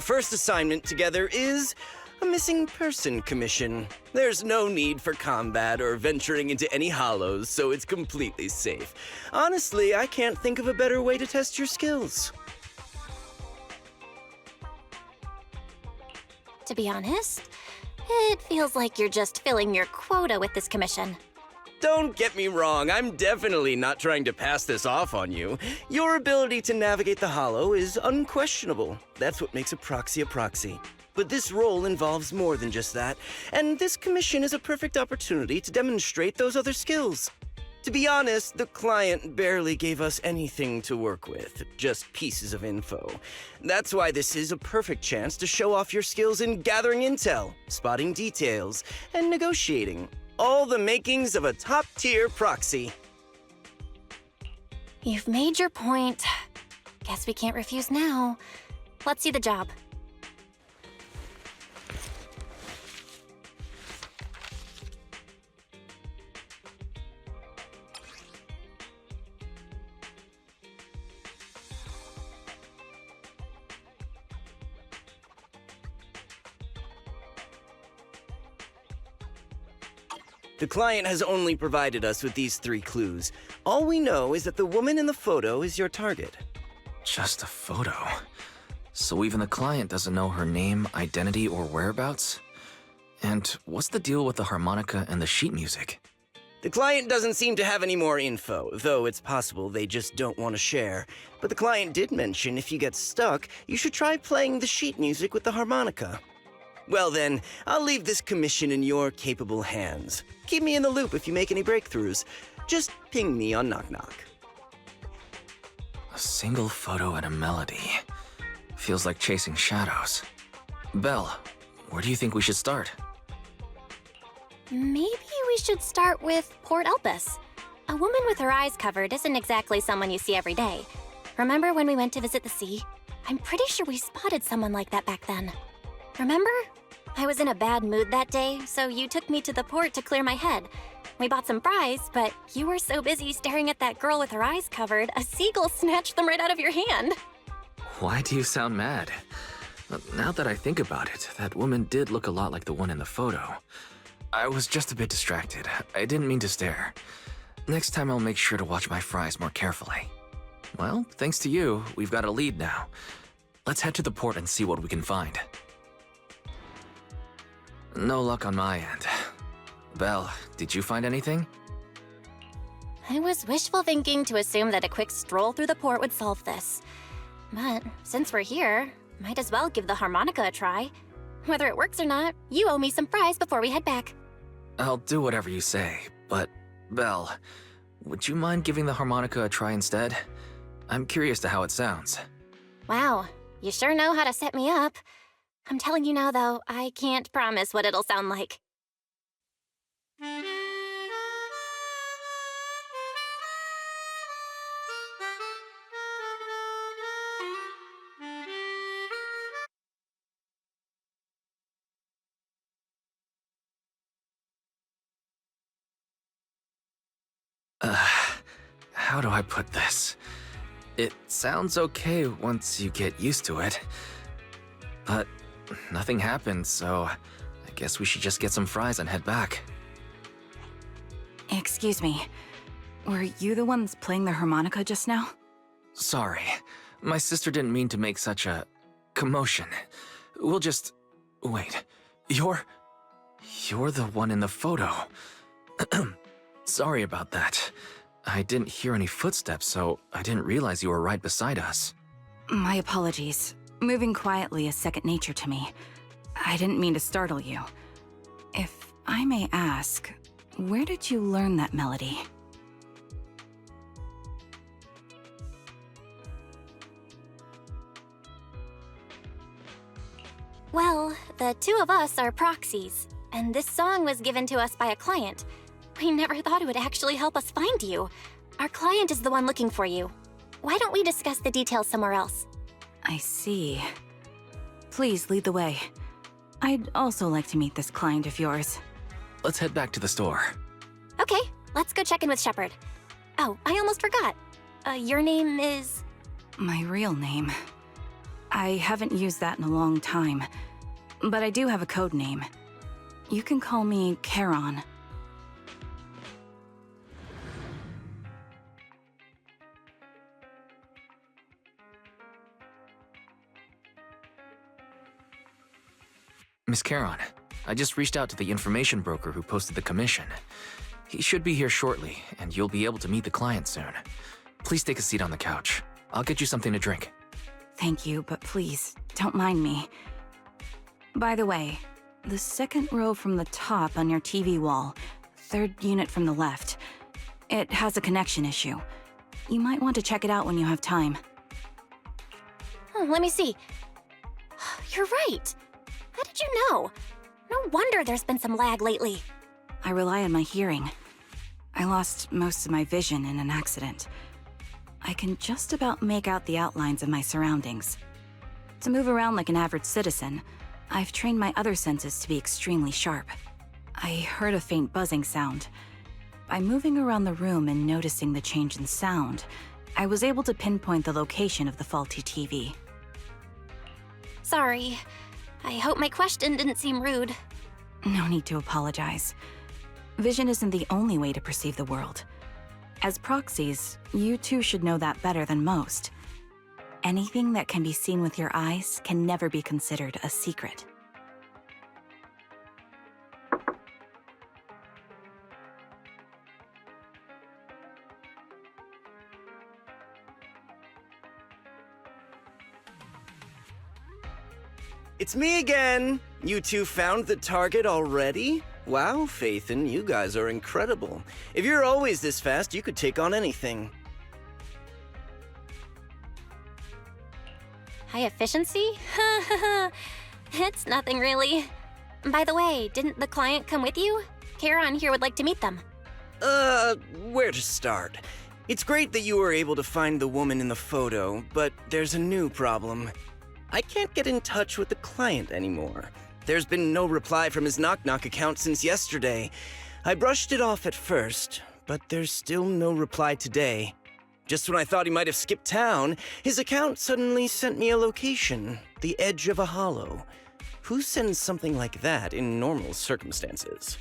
Our first assignment together is a missing person commission. There's no need for combat or venturing into any hollows, so it's completely safe. Honestly, I can't think of a better way to test your skills. To be honest, it feels like you're just filling your quota with this commission. Don't get me wrong, I'm definitely not trying to pass this off on you. Your ability to navigate the hollow is unquestionable. That's what makes a proxy a proxy. But this role involves more than just that, and this commission is a perfect opportunity to demonstrate those other skills. To be honest, the client barely gave us anything to work with, just pieces of info. That's why this is a perfect chance to show off your skills in gathering intel, spotting details, and negotiating. All the makings of a top-tier proxy. You've made your point. Guess we can't refuse now. Let's see the job. The client has only provided us with these 3 clues. All we know is that the woman in the photo is your target. Just a photo. So even the client doesn't know her name, identity, or whereabouts? And what's the deal with the harmonica and the sheet music? The client doesn't seem to have any more info, though it's possible they just don't want to share. But the client did mention if you get stuck, you should try playing the sheet music with the harmonica. Well then, I'll leave this commission in your capable hands. Keep me in the loop if you make any breakthroughs. Just ping me on Knock Knock. A single photo and a melody. Feels like chasing shadows. Belle, where do you think we should start? Maybe we should start with Port Elpis. A woman with her eyes covered isn't exactly someone you see every day. Remember when we went to visit the sea? I'm pretty sure we spotted someone like that back then. Remember? I was in a bad mood that day, so you took me to the port to clear my head. We bought some fries, but you were so busy staring at that girl with her eyes covered, a seagull snatched them right out of your hand. Why do you sound mad? Now that I think about it, that woman did look a lot like the one in the photo. I was just a bit distracted. I didn't mean to stare. Next time I'll make sure to watch my fries more carefully. Well, thanks to you, we've got a lead now. Let's head to the port and see what we can find. No luck on my end. Belle, did you find anything? I was wishful thinking to assume that a quick stroll through the port would solve this. But since we're here, might as well give the harmonica a try. Whether it works or not, you owe me some fries before we head back. I'll do whatever you say, but Belle, would you mind giving the harmonica a try instead? I'm curious to how it sounds. Wow, you sure know how to set me up. I'm telling you now, though, I can't promise what it'll sound like. How do I put this? It sounds okay once you get used to it. But nothing happened, so I guess we should just get some fries and head back. Excuse me. Were you the ones playing the harmonica just now? Sorry. My sister didn't mean to make such a commotion. We'll just... Wait. You're the one in the photo. Sorry about that. I didn't hear any footsteps, so I didn't realize you were right beside us. My apologies. Moving quietly is second nature to me. I didn't mean to startle you. If I may ask, where did you learn that melody? Well, the two of us are proxies, and this song was given to us by a client. We never thought it would actually help us find you. Our client is the one looking for you. Why don't we discuss the details somewhere else? I see. Please lead the way. I'd also like to meet this client of yours. Let's head back to the store. Okay, let's go check in with Shepard. Oh, I almost forgot. Your name is... My real name. I haven't used that in a long time, but I do have a code name. You can call me Charon. Miss Charon, I just reached out to the information broker who posted the commission. He should be here shortly, and you'll be able to meet the client soon. Please take a seat on the couch. I'll get you something to drink. Thank you, but please, don't mind me. By the way, the second row from the top on your TV wall, third unit from the left, it has a connection issue. You might want to check it out when you have time. Let me see. You're right. How did you know? No wonder there's been some lag lately. I rely on my hearing. I lost most of my vision in an accident. I can just about make out the outlines of my surroundings. To move around like an average citizen, I've trained my other senses to be extremely sharp. I heard a faint buzzing sound. By moving around the room and noticing the change in sound, I was able to pinpoint the location of the faulty TV. Sorry. I hope my question didn't seem rude. No need to apologize. Vision isn't the only way to perceive the world. As proxies, you two should know that better than most. Anything that can be seen with your eyes can never be considered a secret. It's me again! You two found the target already? Wow, Faithin, you guys are incredible. If you're always this fast, you could take on anything. High efficiency? It's nothing really. By the way, didn't the client come with you? Charon here would like to meet them. Where to start? It's great that you were able to find the woman in the photo, but there's a new problem. I can't get in touch with the client anymore. There's been no reply from his Knock Knock account since yesterday. I brushed it off at first, but there's still no reply today. Just when I thought he might have skipped town, his account suddenly sent me a location, the edge of a hollow. Who sends something like that in normal circumstances?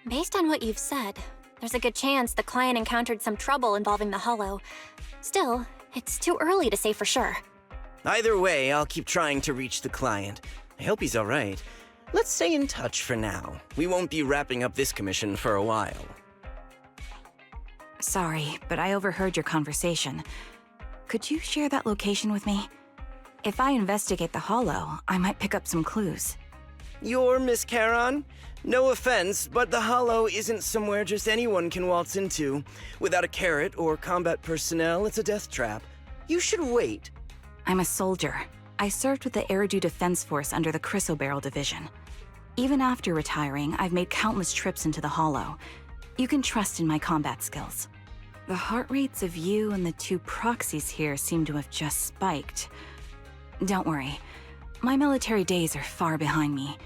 Based on what you've said, there's a good chance the client encountered some trouble involving the hollow. Still, it's too early to say for sure. Either way, I'll keep trying to reach the client. I hope he's all right. Let's stay in touch for now. We won't be wrapping up this commission for a while. Sorry, but I overheard your conversation. Could you share that location with me? If I investigate the hollow, I might pick up some clues. You're Miss Charon? No offense, but the hollow isn't somewhere just anyone can waltz into. Without a carrot or combat personnel, it's a death trap. You should wait. I'm a soldier. I served with the Eridu Defense Force under the Chrysoberyl Division. Even after retiring, I've made countless trips into the hollow. You can trust in my combat skills. The heart rates of you and the two proxies here seem to have just spiked. Don't worry. My military days are far behind me.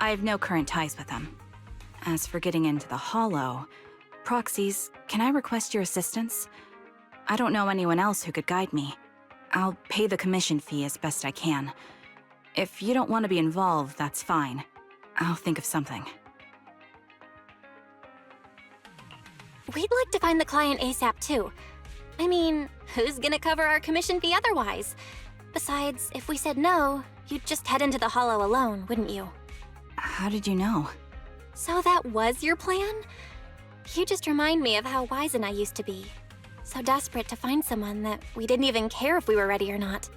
I have no current ties with them. As for getting into the hollow, proxies, can I request your assistance? I don't know anyone else who could guide me. I'll pay the commission fee as best I can. If you don't want to be involved, that's fine. I'll think of something. We'd like to find the client ASAP too. I mean, who's gonna cover our commission fee otherwise? Besides, if we said no, you'd just head into the hollow alone, wouldn't you? How did you know? So that was your plan? You just remind me of how wise and I used to be. So desperate to find someone that we didn't even care if we were ready or not.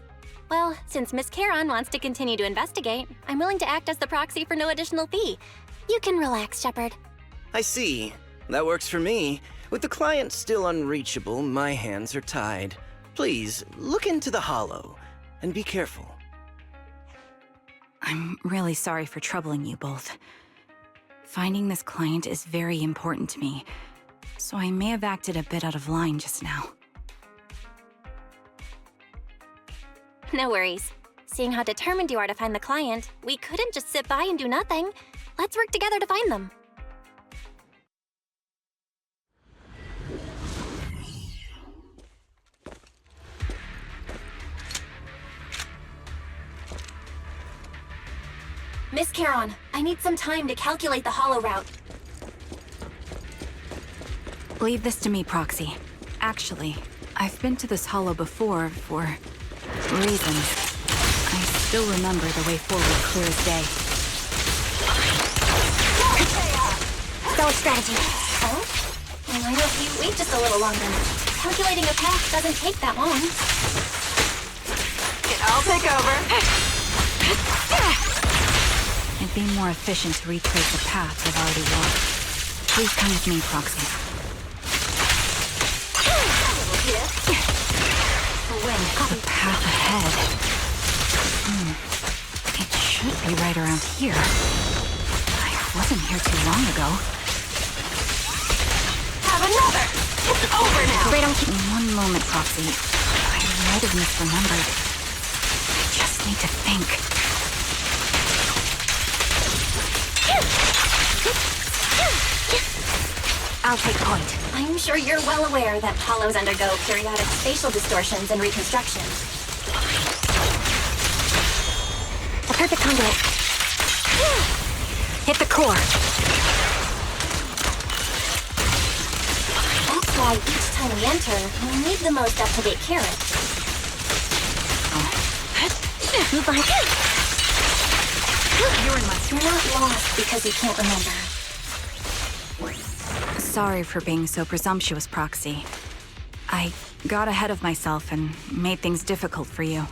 Well, since Miss Charon wants to continue to investigate, I'm willing to act as the proxy for no additional fee. You can relax, Shepard. I see. That works for me. With the client still unreachable, my hands are tied. Please, look into the hollow, and be careful. I'm really sorry for troubling you both. Finding this client is very important to me, so I may have acted a bit out of line just now. No worries. Seeing how determined you are to find the client, we couldn't just sit by and do nothing. Let's work together to find them. Miss Charon, I need some time to calculate the hollow route. Leave this to me, Proxy. Actually, I've been to this hollow before for reasons. I still remember the way forward clear as day. Stellar strategy. Oh? Well, why don't you wait just a little longer? Calculating a path doesn't take that long. I'll take over. It'd be more efficient to retrace the path I've already walked. Please come with me, Proxy. The path ahead. It should be right around here. I wasn't here too long ago. Have another! It's over now! Right on cue. One moment, Proxy. I might have misremembered. I just need to think. I'll take point. I'm sure you're well aware that hollows undergo periodic spatial distortions and reconstruction. A perfect conduit. Hit the core. That's why each time we enter, we need the most up-to-date carrot. Move on. You're not lost because you can't remember. Sorry for being so presumptuous, Proxy. I got ahead of myself and made things difficult for you.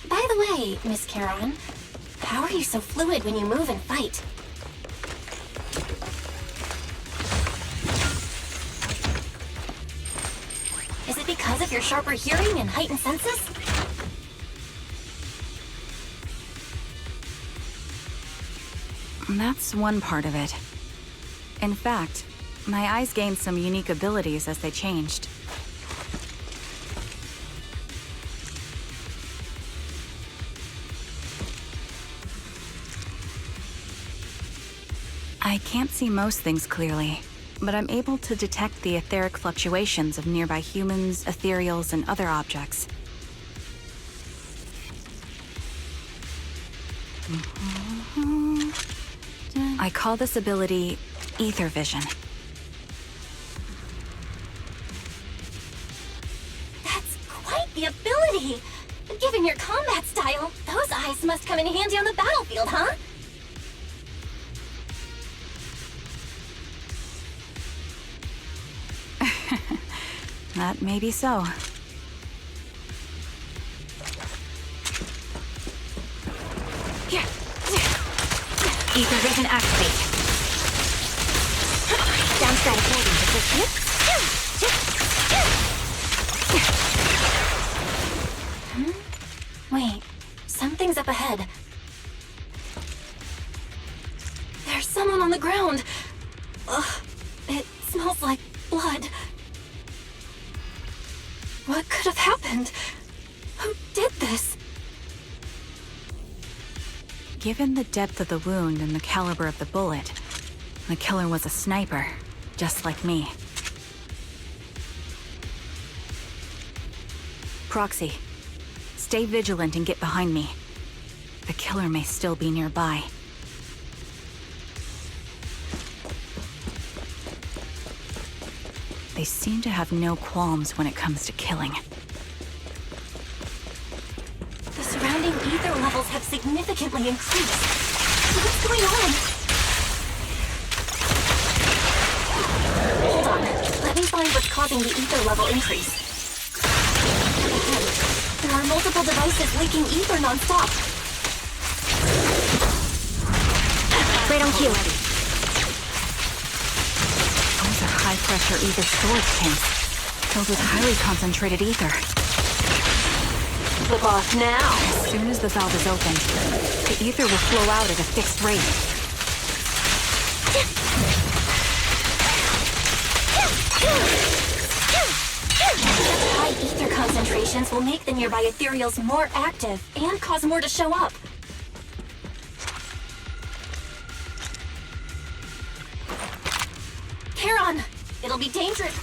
By the way, Miss Charon, how are you so fluid when you move and fight? Is it because of your sharper hearing and heightened senses? That's one part of it. In fact, my eyes gained some unique abilities as they changed. I can't see most things clearly, but I'm able to detect the etheric fluctuations of nearby humans, ethereals, and other objects. I call this ability ether vision. That's quite the ability! Given your combat style, those eyes must come in handy on the battlefield, huh? That may be so. Ether vision activate. Down strategy. Wait, something's up ahead. There's someone on the ground. Ugh, it smells like blood. What could have happened? Who did this? Given the depth of the wound and the caliber of the bullet, the killer was a sniper, just like me. Proxy, stay vigilant and get behind me. The killer may still be nearby. They seem to have no qualms when it comes to killing. The surrounding ether levels have significantly increased. What's going on? Hold on. Let me find what's causing the ether level increase. There are multiple devices leaking ether non-stop. Right on cue. Those are high-pressure ether storage tanks, filled with highly concentrated ether. Flip off now. As soon as the valve is opened, the ether will flow out at a fixed rate. High ether concentrations will make the nearby ethereals more active and cause more to show up. Charon, it'll be dangerous.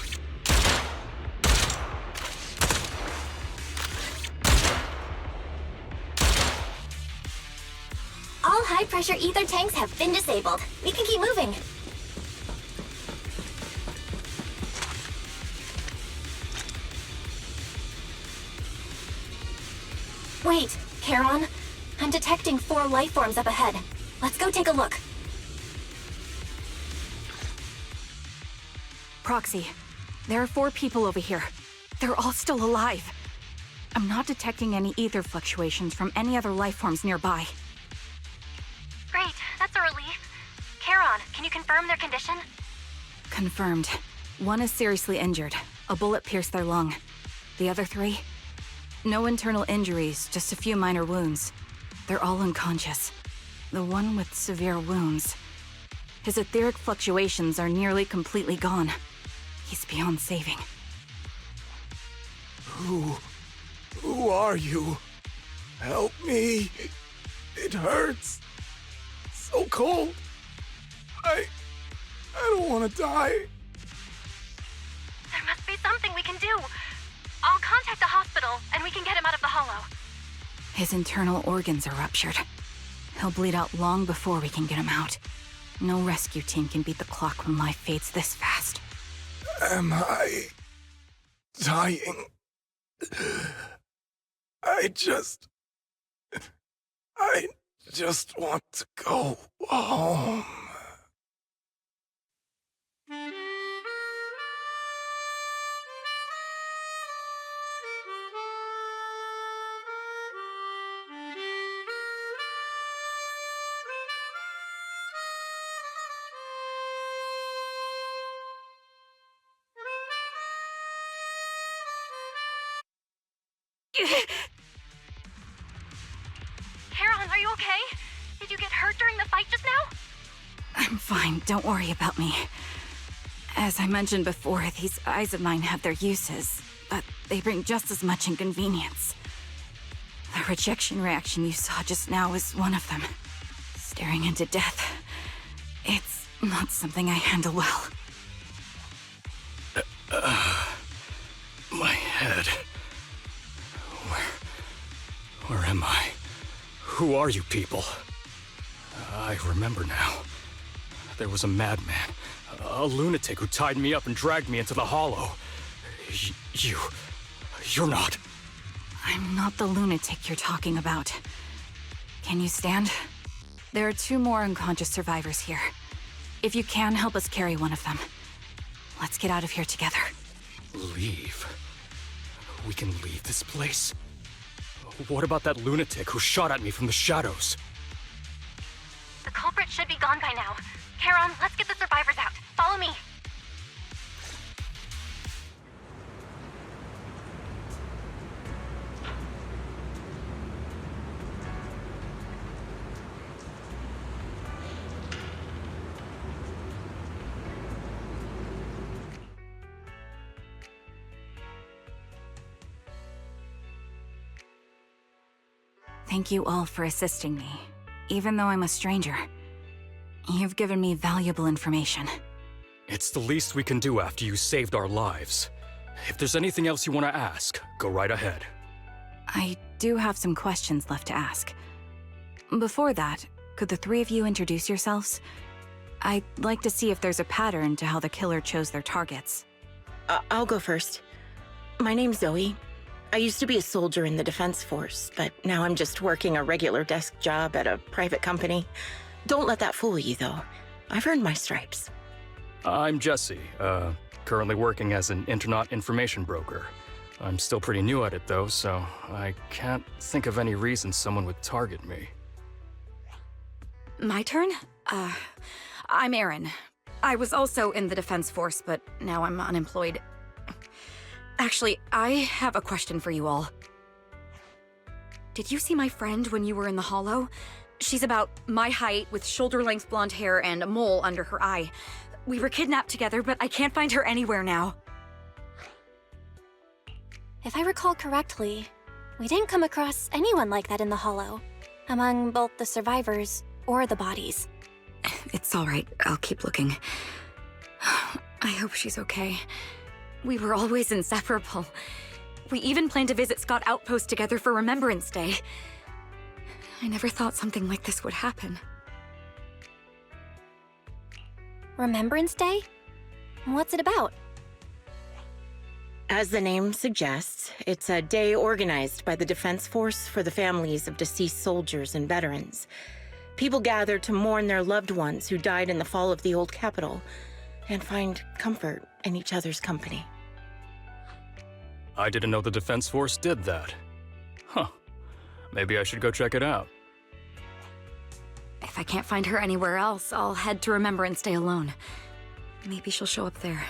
high-pressure ether tanks have been disabled. We can keep moving. Wait, Charon. I'm detecting 4 life forms up ahead. Let's go take a look. Proxy, there are 4 people over here. They're all still alive. I'm not detecting any ether fluctuations from any other life forms nearby. Great, that's a relief. Charon, can you confirm their condition? Confirmed. 1 is seriously injured. A bullet pierced their lung. The other 3? No internal injuries, just a few minor wounds. They're all unconscious. The one with severe wounds. His etheric fluctuations are nearly completely gone. He's beyond saving. Who are you? Help me. It hurts. So cold. I don't want to die. There must be something we can do. I'll contact the hospital, and we can get him out of the hollow. His internal organs are ruptured. He'll bleed out long before we can get him out. No rescue team can beat the clock when life fades this fast. Am I dying? I just want to go home. Charon, are you okay? Did you get hurt during the fight just now? I'm fine, don't worry about me. As I mentioned before, these eyes of mine have their uses, but they bring just as much inconvenience. The rejection reaction you saw just now is one of them. Staring into death. It's not something I handle well. My head. Where am I? Who are you people? I remember now. There was a madman, a lunatic who tied me up and dragged me into the hollow. You're not. I'm not the lunatic you're talking about. Can you stand? There are 2 more unconscious survivors here. If you can, help us carry one of them. Let's get out of here together. Leave? We can leave this place? What about that lunatic who shot at me from the shadows? The culprit should be gone by now. Charon, let's get the survivors out. Follow me. Thank you all for assisting me, even though I'm a stranger. You've given me valuable information. It's the least we can do after you saved our lives. If there's anything else you want to ask, go right ahead. I do have some questions left to ask. Before that, could the 3 of you introduce yourselves? I'd like to see if there's a pattern to how the killer chose their targets. I'll go first. My name's Zoe. I used to be a soldier in the Defense Force, but now I'm just working a regular desk job at a private company. Don't let that fool you, though. I've earned my stripes. I'm Jesse, currently working as an internet information broker. I'm still pretty new at it, though, so I can't think of any reason someone would target me. My turn? I'm Erin. I was also in the Defense Force, but now I'm unemployed. Actually, I have a question for you all. Did you see my friend when you were in the hollow? She's about my height, with shoulder-length blonde hair and a mole under her eye. We were kidnapped together, but I can't find her anywhere now. If I recall correctly, we didn't come across anyone like that in the hollow, among both the survivors or the bodies. It's all right. I'll keep looking. I hope she's okay. We were always inseparable. We even planned to visit Scott Outpost together for Remembrance Day. I never thought something like this would happen. Remembrance Day? What's it about? As the name suggests, it's a day organized by the Defense Force for the families of deceased soldiers and veterans. People gather to mourn their loved ones who died in the fall of the old capital and find comfort in each other's company. I didn't know the Defense Force did that. Huh. Maybe I should go check it out. If I can't find her anywhere else, I'll head to Remembrance Day alone. Maybe she'll show up there.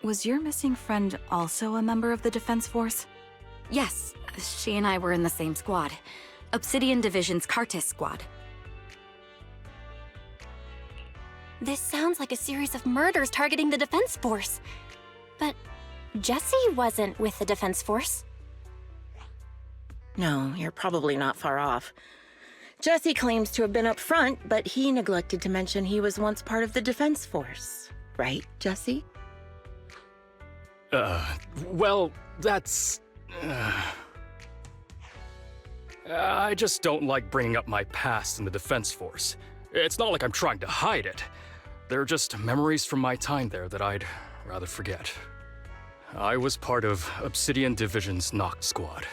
Was your missing friend also a member of the Defense Force? Yes, she and I were in the same squad. Obsidian Division's Cartis squad. This sounds like a series of murders targeting the Defense Force. But Jessie wasn't with the Defense Force. No, you're probably not far off. Jesse claims to have been up front, but he neglected to mention he was once part of the Defense Force. Right, Jesse? Well, that's... I just don't like bringing up my past in the Defense Force. It's not like I'm trying to hide it. They're just memories from my time there that I'd rather forget. I was part of Obsidian Division's Noct Squad.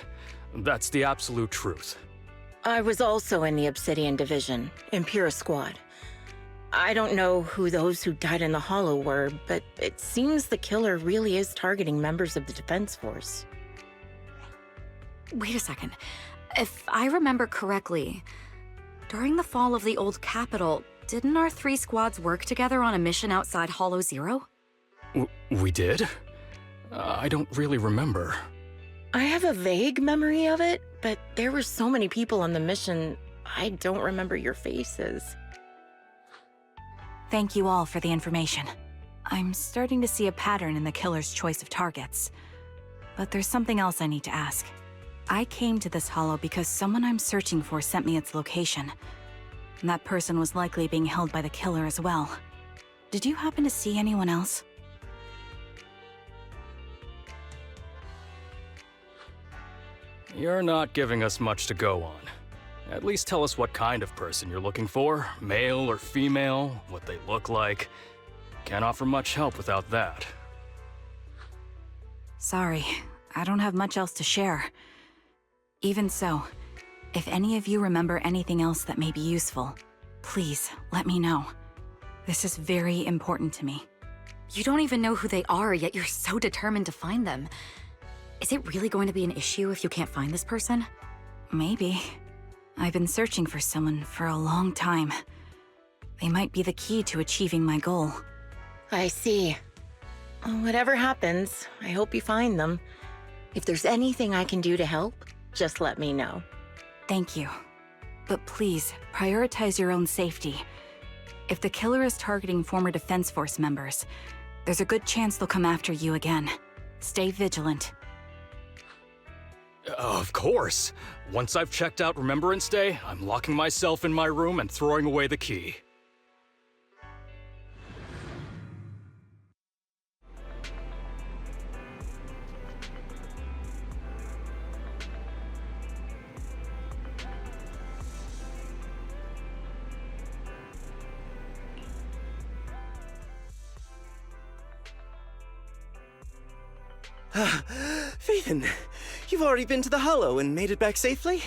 That's the absolute truth. I was also in the Obsidian Division, Impura Squad. I don't know who those who died in the Hollow were, but it seems the killer really is targeting members of the Defense Force. Wait a second. If I remember correctly, during the fall of the old capital, didn't our 3 squads work together on a mission outside Hollow Zero? We did? I don't really remember. I have a vague memory of it, but there were so many people on the mission, I don't remember your faces. Thank you all for the information. I'm starting to see a pattern in the killer's choice of targets. But there's something else I need to ask. I came to this hollow because someone I'm searching for sent me its location. And that person was likely being held by the killer as well. Did you happen to see anyone else? You're not giving us much to go on. At least tell us what kind of person you're looking for, male or female, what they look like. Can't offer much help without that. Sorry, I don't have much else to share. Even so, if any of you remember anything else that may be useful, please let me know. This is very important to me. You don't even know who they are, yet you're so determined to find them. Is it really going to be an issue if you can't find this person? Maybe. I've been searching for someone for a long time. They might be the key to achieving my goal. I see. Whatever happens, I hope you find them. If there's anything I can do to help, just let me know. Thank you. But please, prioritize your own safety. If the killer is targeting former Defense Force members, there's a good chance they'll come after you again. Stay vigilant. Of course. Once I've checked out Remembrance Day, I'm locking myself in my room and throwing away the key. Phaethon, you've already been to the Hollow and made it back safely?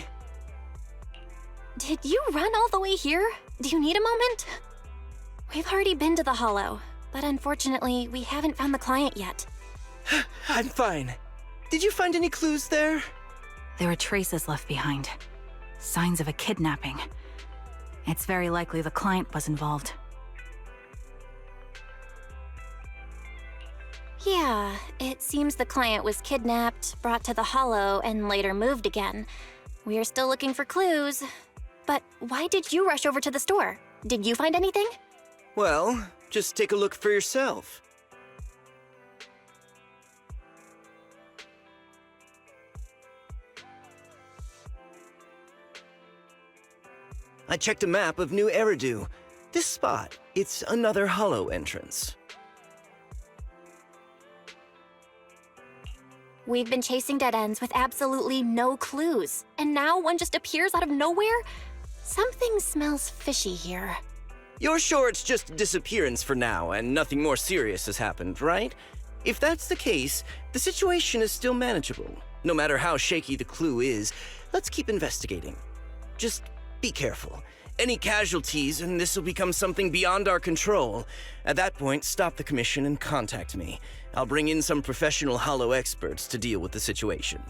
Did you run all the way here? Do you need a moment? We've already been to the Hollow, but unfortunately, we haven't found the client yet. I'm fine. Did you find any clues there? There are traces left behind. Signs of a kidnapping. It's very likely the client was involved. Yeah, it seems the client was kidnapped, brought to the Hollow, and later moved again. We are still looking for clues. But why did you rush over to the store? Did you find anything? Well, just take a look for yourself. I checked a map of New Eridu. This spot, it's another Hollow entrance. We've been chasing dead ends with absolutely no clues, and now one just appears out of nowhere? Something smells fishy here. You're sure it's just a disappearance for now and nothing more serious has happened, right? If that's the case, the situation is still manageable. No matter how shaky the clue is, let's keep investigating. Just be careful. Any casualties and this will become something beyond our control. At that point, stop the commission and contact me. I'll bring in some professional Hollow experts to deal with the situation.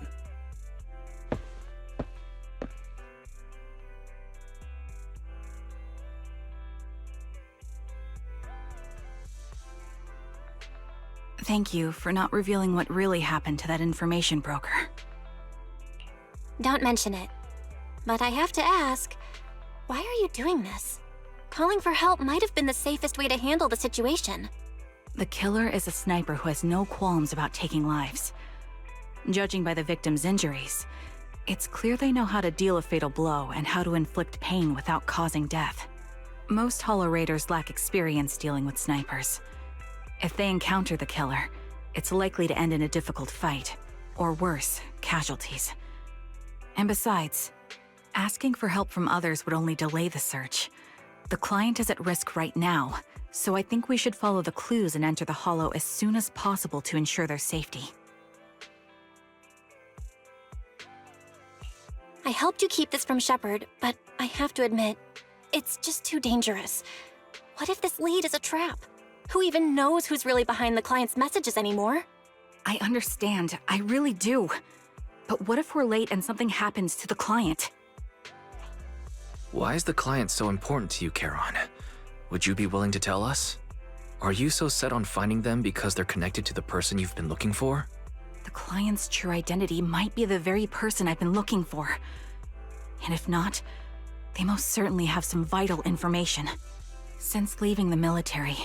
Thank you for not revealing what really happened to that information broker. Don't mention it. But I have to ask, why are you doing this? Calling for help might have been the safest way to handle the situation. The killer is a sniper who has no qualms about taking lives. Judging by the victim's injuries, it's clear they know how to deal a fatal blow and how to inflict pain without causing death. Most Hollow Raiders lack experience dealing with snipers. If they encounter the killer, it's likely to end in a difficult fight, or worse, casualties. And besides, asking for help from others would only delay the search. The client is at risk right now, so I think we should follow the clues and enter the Hollow as soon as possible to ensure their safety. I helped you keep this from Shepard, but I have to admit, it's just too dangerous. What if this lead is a trap? Who even knows who's really behind the client's messages anymore? I understand, I really do. But what if we're late and something happens to the client? Why is the client so important to you, Charon? Would you be willing to tell us? Are you so set on finding them because they're connected to the person you've been looking for? The client's true identity might be the very person I've been looking for. And if not, they most certainly have some vital information. Since leaving the military,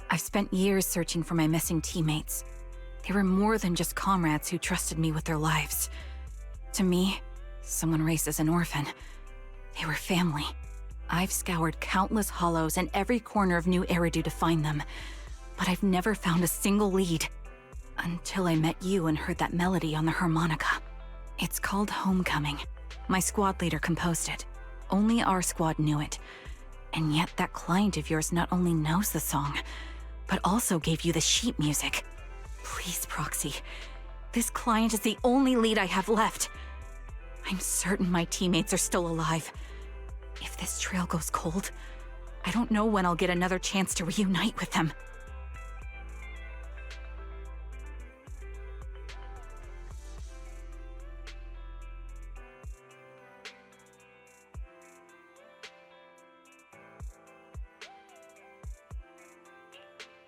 I've spent years searching for my missing teammates. They were more than just comrades who trusted me with their lives. To me, someone raised as an orphan, they were family. I've scoured countless hollows and every corner of New Eridu to find them, but I've never found a single lead. Until I met you and heard that melody on the harmonica. It's called Homecoming. My squad leader composed it. Only our squad knew it. And yet that client of yours not only knows the song, but also gave you the sheet music. Please, Proxy. This client is the only lead I have left. I'm certain my teammates are still alive. If this trail goes cold, I don't know when I'll get another chance to reunite with them.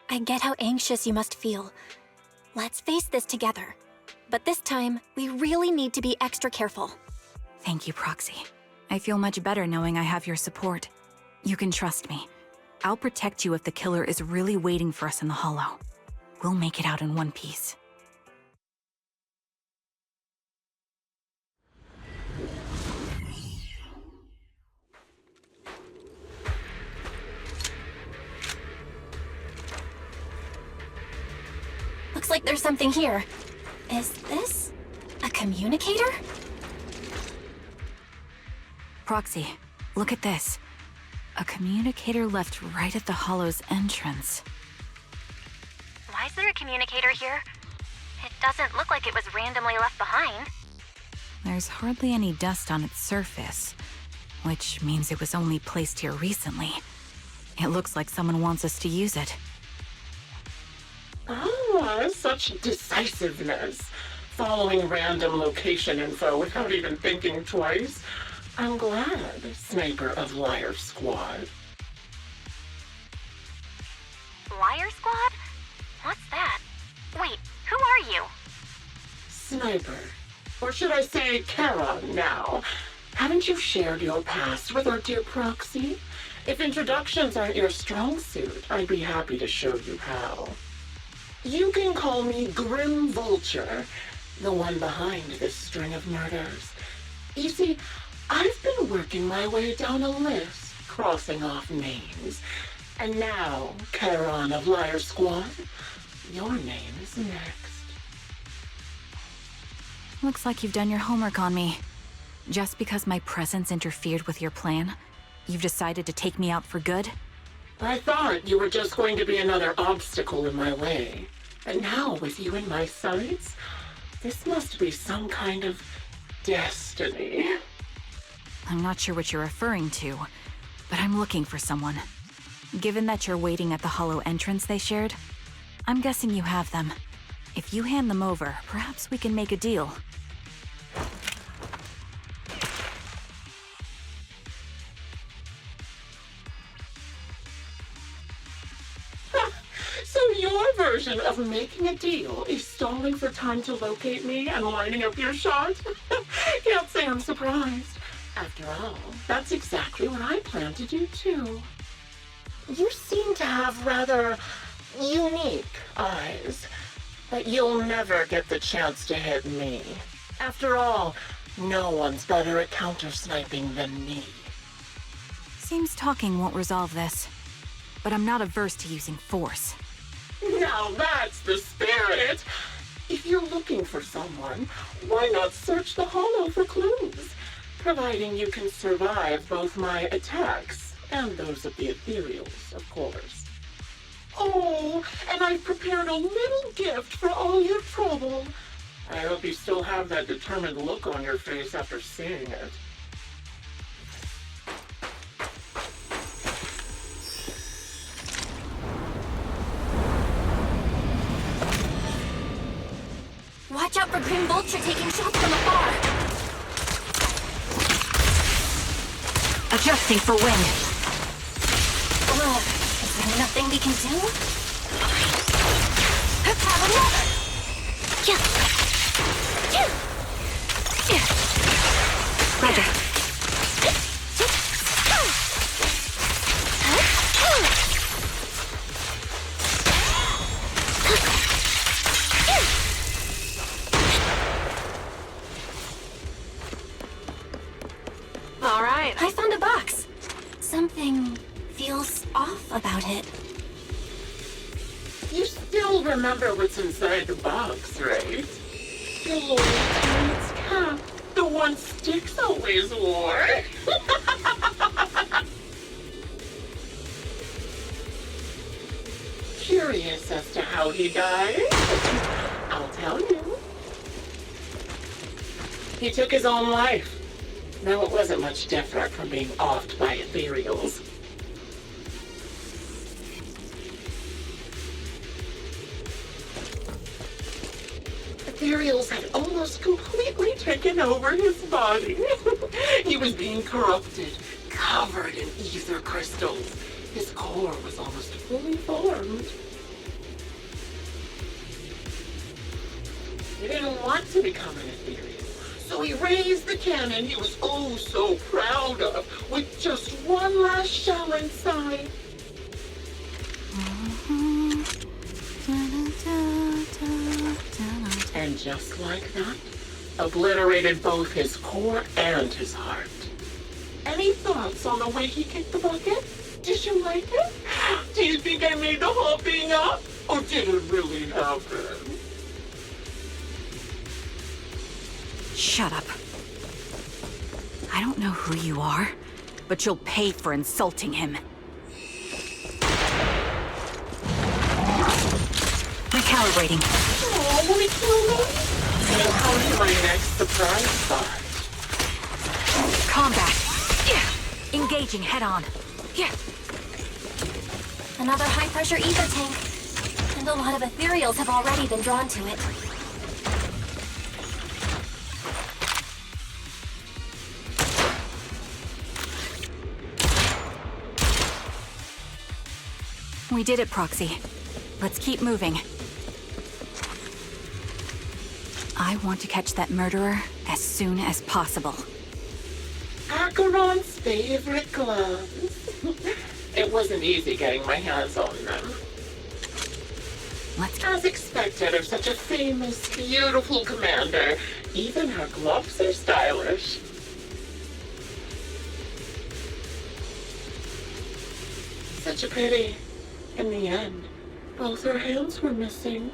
I get how anxious you must feel. Let's face this together. But this time, we really need to be extra careful. Thank you, Proxy. I feel much better knowing I have your support. You can trust me. I'll protect you if the killer is really waiting for us in the Hollow. We'll make it out in one piece. Looks like there's something here. Is this a communicator? Proxy, look at this. A communicator left right at the Hollow's entrance. Why is there a communicator here? It doesn't look like it was randomly left behind. There's hardly any dust on its surface, which means it was only placed here recently. It looks like someone wants us to use it. Ah, such decisiveness. Following random location info without even thinking twice. I'm glad, Sniper of Liar Squad. Liar Squad? What's that? Wait, who are you? Sniper. Or should I say Charon now? Haven't you shared your past with our dear Proxy? If introductions aren't your strong suit, I'd be happy to show you how. You can call me Grim Vulture, the one behind this string of murders. You see, I've been working my way down a list, crossing off names. And now, Charon of Liar Squad, your name is next. Looks like you've done your homework on me. Just because my presence interfered with your plan, you've decided to take me out for good? I thought you were just going to be another obstacle in my way. And now, with you in my sights, this must be some kind of destiny. I'm not sure what you're referring to, but I'm looking for someone. Given that you're waiting at the hollow entrance they shared, I'm guessing you have them. If you hand them over, perhaps we can make a deal. So your version of making a deal is stalling for time to locate me and lining up your shot? Can't say I'm surprised. After all, that's exactly what I plan to do too. You seem to have rather unique eyes, but you'll never get the chance to hit me. After all, no one's better at counter-sniping than me. Seems talking won't resolve this, but I'm not averse to using force. Now that's the spirit! If you're looking for someone, why not search the hollow for clues? Providing you can survive both my attacks and those of the ethereals, of course. Oh, and I've prepared a little gift for all your trouble. I hope you still have that determined look on your face after seeing it. Watch out for Green Vulture taking shots from afar. Adjusting for wind. Ugh, is there nothing we can do? Have another! Roger. All right. I found a box. Something feels off about it. You still remember what's inside the box, right? The Lord Druid's cap, the one Styx always wore. Curious as to how he died? I'll tell you. He took his own life. Now it wasn't much different from being offed by ethereals. Ethereals had almost completely taken over his body. He was being corrupted, covered in ether crystals. His core was almost fully formed. He didn't want to become an ethereal. So he raised the cannon he was oh so proud of, with just one last shell inside. And just like that, obliterated both his core and his heart. Any thoughts on the way he kicked the bucket? Did you like it? Do you think I made the whole thing up? Or did it really happen? Shut up. I don't know who you are, but you'll pay for insulting him. Recalibrating. Oh, will he kill me? Then how to my next surprise spot? Combat. Engaging head-on. Another high-pressure ether tank. And a lot of ethereals have already been drawn to it. We did it, Proxy. Let's keep moving. I want to catch that murderer as soon as possible. Acheron's favorite gloves. It wasn't easy getting my hands on them. Let's As expected of such a famous, beautiful commander, even her gloves are stylish. Such a pity. In the end, Both her hands were missing.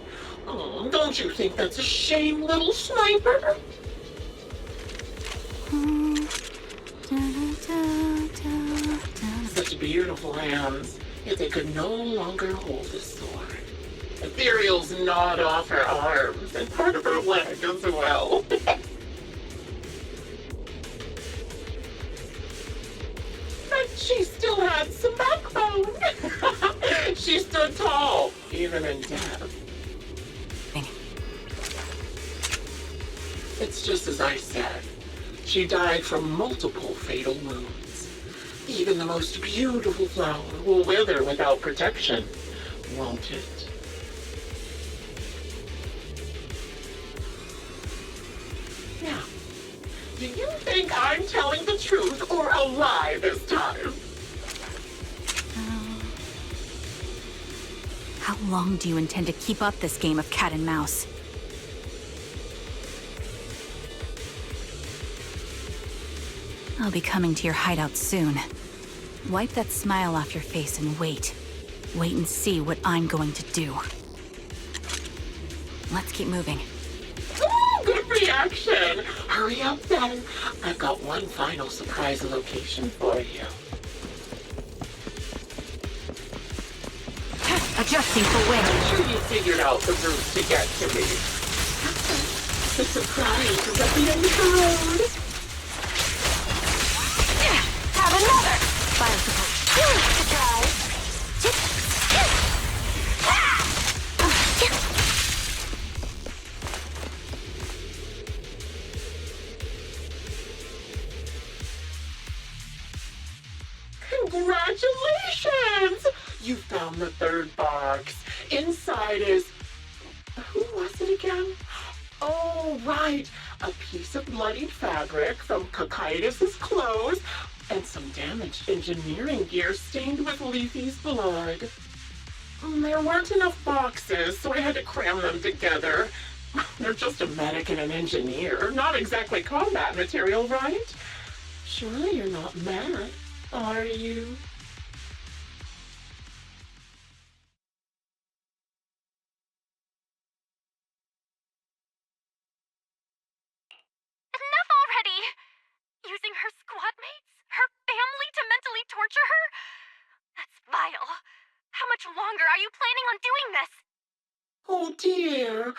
Oh, don't you think that's a shame, little sniper? Such beautiful hands, yet they could no longer hold a sword. Ethereal's gnawed off her arms and part of her leg as well. But she still had some backbone. She stood tall, even in death. It's just as I said. She died from multiple fatal wounds. Even the most beautiful flower will wither without protection, won't it? Now, do you think I'm telling the truth or a lie this time? How long do you intend to keep up this game of cat and mouse? I'll be coming to your hideout soon. Wipe that smile off your face and wait. Wait and see what I'm going to do. Let's keep moving. Ooh, good reaction! Hurry up then. I've got one final surprise location for you. Adjusting for wind. I'm sure you figured out the route to get to me. The surprise is at the end of the road. Have another! Fire support. Surprise! Congratulations! You found the third box. Inside is... Who was it again? Oh, right. A piece of bloodied fabric from Cocytus's clothes and some damaged engineering gear stained with Leafy's blood. There weren't enough boxes, so I had to cram them together. They're just a medic and an engineer, not exactly combat material, right? Surely you're not mad, are you? Enough already! Using her squad mates? Her family to mentally torture her? That's vile. How much longer are you planning on doing this? Oh dear,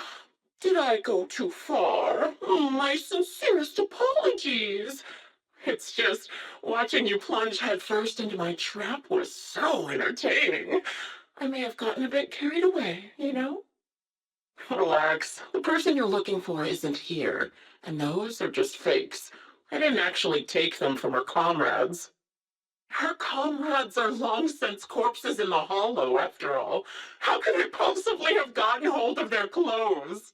did I go too far? My sincerest apologies. It's just, watching you plunge headfirst into my trap was so entertaining. I may have gotten a bit carried away, you know? Relax, the person you're looking for isn't here, and those are just fakes. I didn't actually take them from her comrades. Her comrades are long since corpses in the hollow, after all. How could I possibly have gotten hold of their clothes?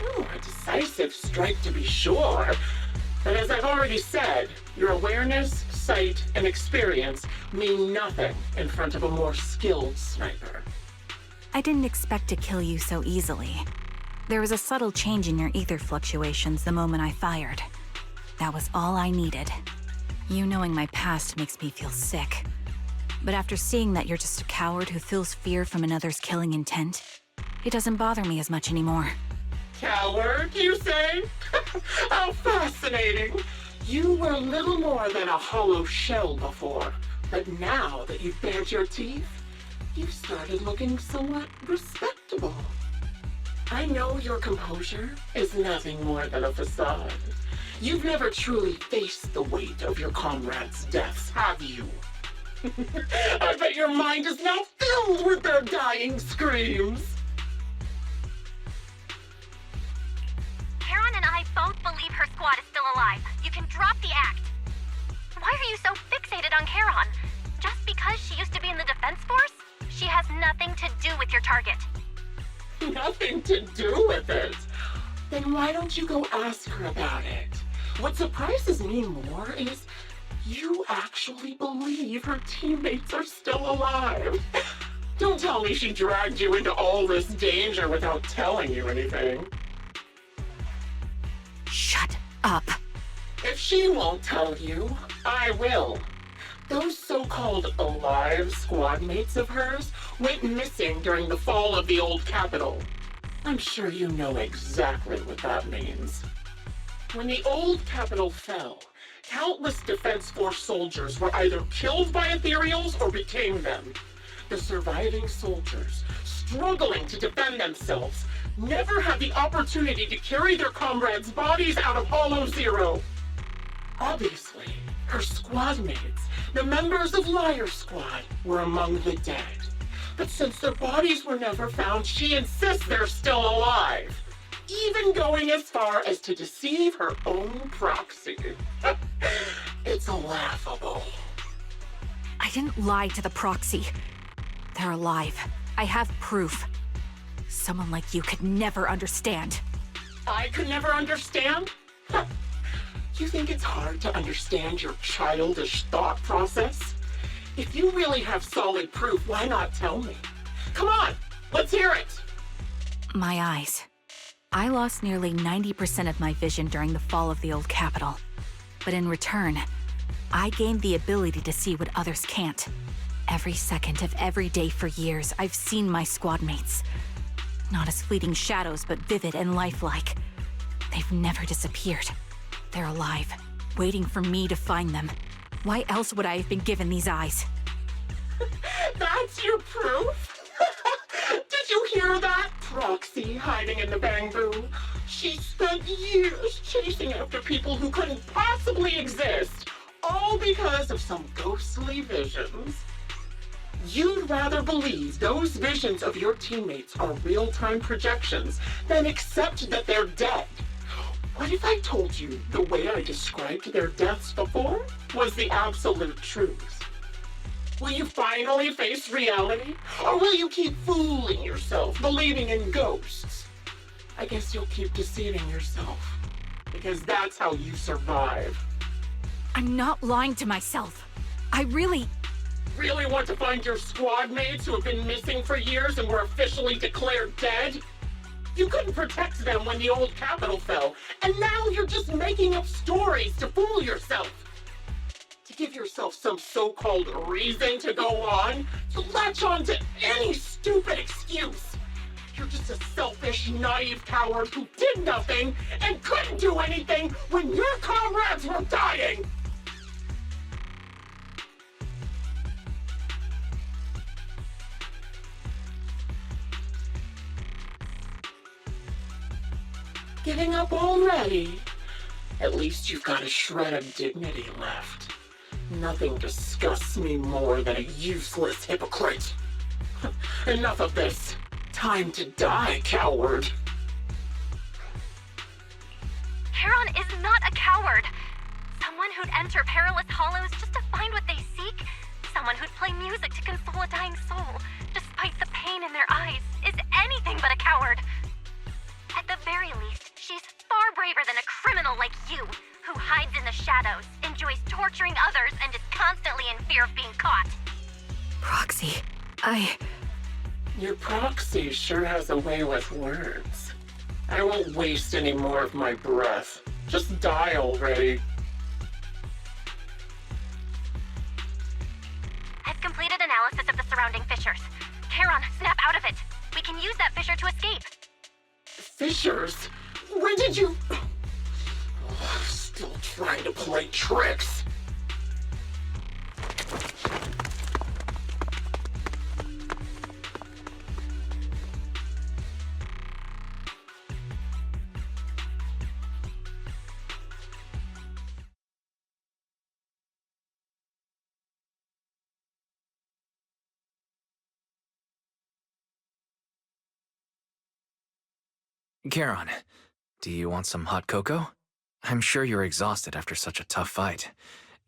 Ooh, a decisive strike to be sure. But as I've already said, your awareness, sight, and experience mean nothing in front of a more skilled sniper. I didn't expect to kill you so easily. There was a subtle change in your ether fluctuations the moment I fired. That was all I needed. You knowing my past makes me feel sick. But after seeing that you're just a coward who feels fear from another's killing intent, it doesn't bother me as much anymore. Coward, you say? How fascinating! You were little more than a hollow shell before, but now that you've bared your teeth, you've started looking somewhat respectable. I know your composure is nothing more than a facade. You've never truly faced the weight of your comrades' deaths, have you? I bet your mind is now filled with their dying screams. Karen and I both believe her squad is still alive. You can drop the act. Why are you so fixated on Karen? Just because she used to be in the defense force? She has nothing to do with your target. Nothing to do with it? Then why don't you go ask her about it? What surprises me more is you actually believe her teammates are still alive. Don't tell me she dragged you into all this danger without telling you anything. Shut up. If she won't tell you, I will. Those so-called alive squad mates of hers went missing during the fall of the old capital. I'm sure you know exactly what that means. When the old capital fell, countless Defense Force soldiers were either killed by ethereals or became them. The surviving soldiers, struggling to defend themselves, never had the opportunity to carry their comrades' bodies out of Hollow Zero. Obviously, her squad mates, the members of Liar Squad, were among the dead. But since their bodies were never found, she insists they're still alive, even going as far as to deceive her own proxy. It's laughable. I didn't lie to the proxy. They're alive. I have proof. Someone like you could never understand. I could never understand? You think it's hard to understand your childish thought process? If you really have solid proof, why not tell me? Come on, let's hear it! My eyes. I lost nearly 90% of my vision during the fall of the old capital. But in return, I gained the ability to see what others can't. Every second of every day for years, I've seen my squad mates. Not as fleeting shadows, but vivid and lifelike. They've never disappeared. They're alive, waiting for me to find them. Why else would I have been given these eyes? That's your proof? Did you hear that? Proxy hiding in the bamboo. She spent years chasing after people who couldn't possibly exist, all because of some ghostly visions. You'd rather believe those visions of your teammates are real-time projections than accept that they're dead. What if I told you the way I described their deaths before was the absolute truth? Will you finally face reality? Or will you keep fooling yourself, believing in ghosts? I guess you'll keep deceiving yourself, because that's how you survive. I'm not lying to myself. I really want to find your squad mates who have been missing for years and were officially declared dead? You couldn't protect them when the old capital fell, and now you're just making up stories to fool yourself. To give yourself some so-called reason to go on, to latch on to any stupid excuse. You're just a selfish, naive coward who did nothing and couldn't do anything when your comrades were dying. Giving up already? At least you've got a shred of dignity left. Nothing disgusts me more than a useless hypocrite. Enough of this. Time to die, coward. Charon is not a coward. Someone who'd enter perilous hollows just to find what they seek. Someone who'd play music to console a dying soul, despite the pain in their eyes, is anything but a coward. At the very least, she's far braver than a criminal like you, who hides in the shadows, enjoys torturing others, and is constantly in fear of being caught. Proxy, Your proxy sure has a way with words. I won't waste any more of my breath. Just die already. I've completed analysis of the surrounding fissures. Charon, snap out of it. We can use that fissure to escape. Fissures? When did you... Still trying to play tricks. Charon, do you want some hot cocoa? I'm sure you're exhausted after such a tough fight.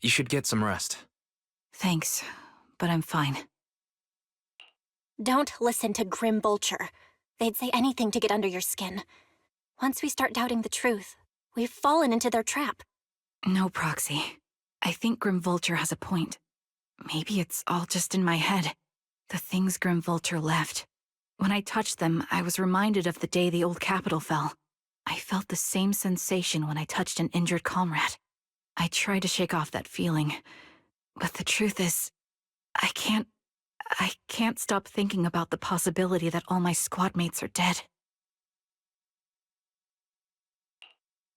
You should get some rest. Thanks, but I'm fine. Don't listen to Grim Vulture. They'd say anything to get under your skin. Once we start doubting the truth, we've fallen into their trap. No, Proxy. I think Grim Vulture has a point. Maybe it's all just in my head. The things Grim Vulture left. When I touched them, I was reminded of the day the old capital fell. I felt the same sensation when I touched an injured comrade. I tried to shake off that feeling, but the truth is, I can't stop thinking about the possibility that all my squad mates are dead.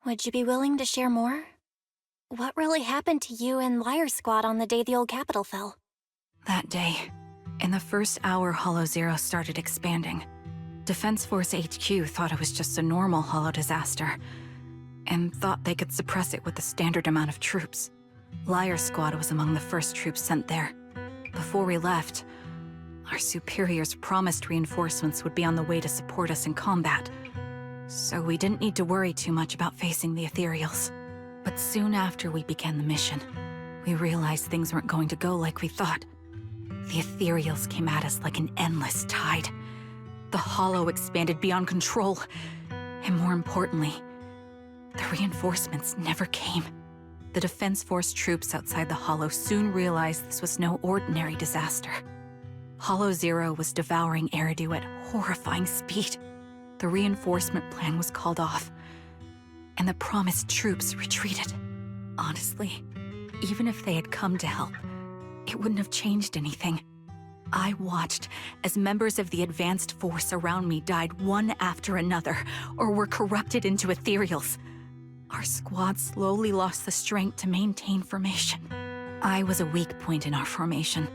Would you be willing to share more? What really happened to you and Liar Squad on the day the old capital fell? That day, in the first hour Hollow Zero started expanding, Defense Force HQ thought it was just a normal Hollow disaster, and thought they could suppress it with the standard amount of troops. Liar Squad was among the first troops sent there. Before we left, our superiors promised reinforcements would be on the way to support us in combat, so we didn't need to worry too much about facing the Ethereals. But soon after we began the mission, we realized things weren't going to go like we thought. The Ethereals came at us like an endless tide. The Hollow expanded beyond control, and more importantly, the reinforcements never came. The Defense Force troops outside the Hollow soon realized this was no ordinary disaster. Hollow Zero was devouring Eridu at horrifying speed. The reinforcement plan was called off, and the promised troops retreated. Honestly, even if they had come to help, it wouldn't have changed anything. I watched as members of the advanced force around me died one after another, or were corrupted into Ethereals. Our squad slowly lost the strength to maintain formation. I was a weak point in our formation.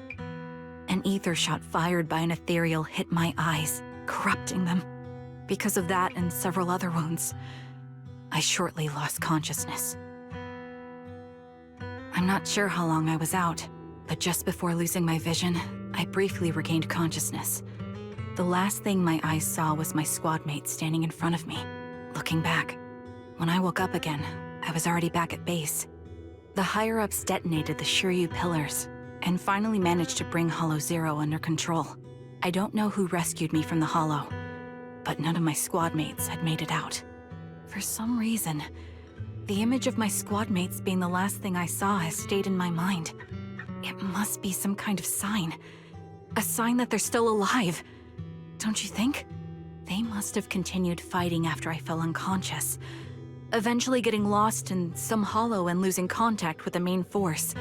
An ether shot fired by an Ethereal hit my eyes, corrupting them. Because of that and several other wounds, I shortly lost consciousness. I'm not sure how long I was out, but just before losing my vision, I briefly regained consciousness. The last thing my eyes saw was my squad mate standing in front of me, looking back. When I woke up again, I was already back at base. The higher-ups detonated the Shiryu pillars, and finally managed to bring Hollow Zero under control. I don't know who rescued me from the Hollow, but none of my squad mates had made it out. For some reason, the image of my squad mates being the last thing I saw has stayed in my mind. It must be some kind of sign. A sign that they're still alive. Don't you think? They must have continued fighting after I fell unconscious, eventually getting lost in some hollow and losing contact with the main force,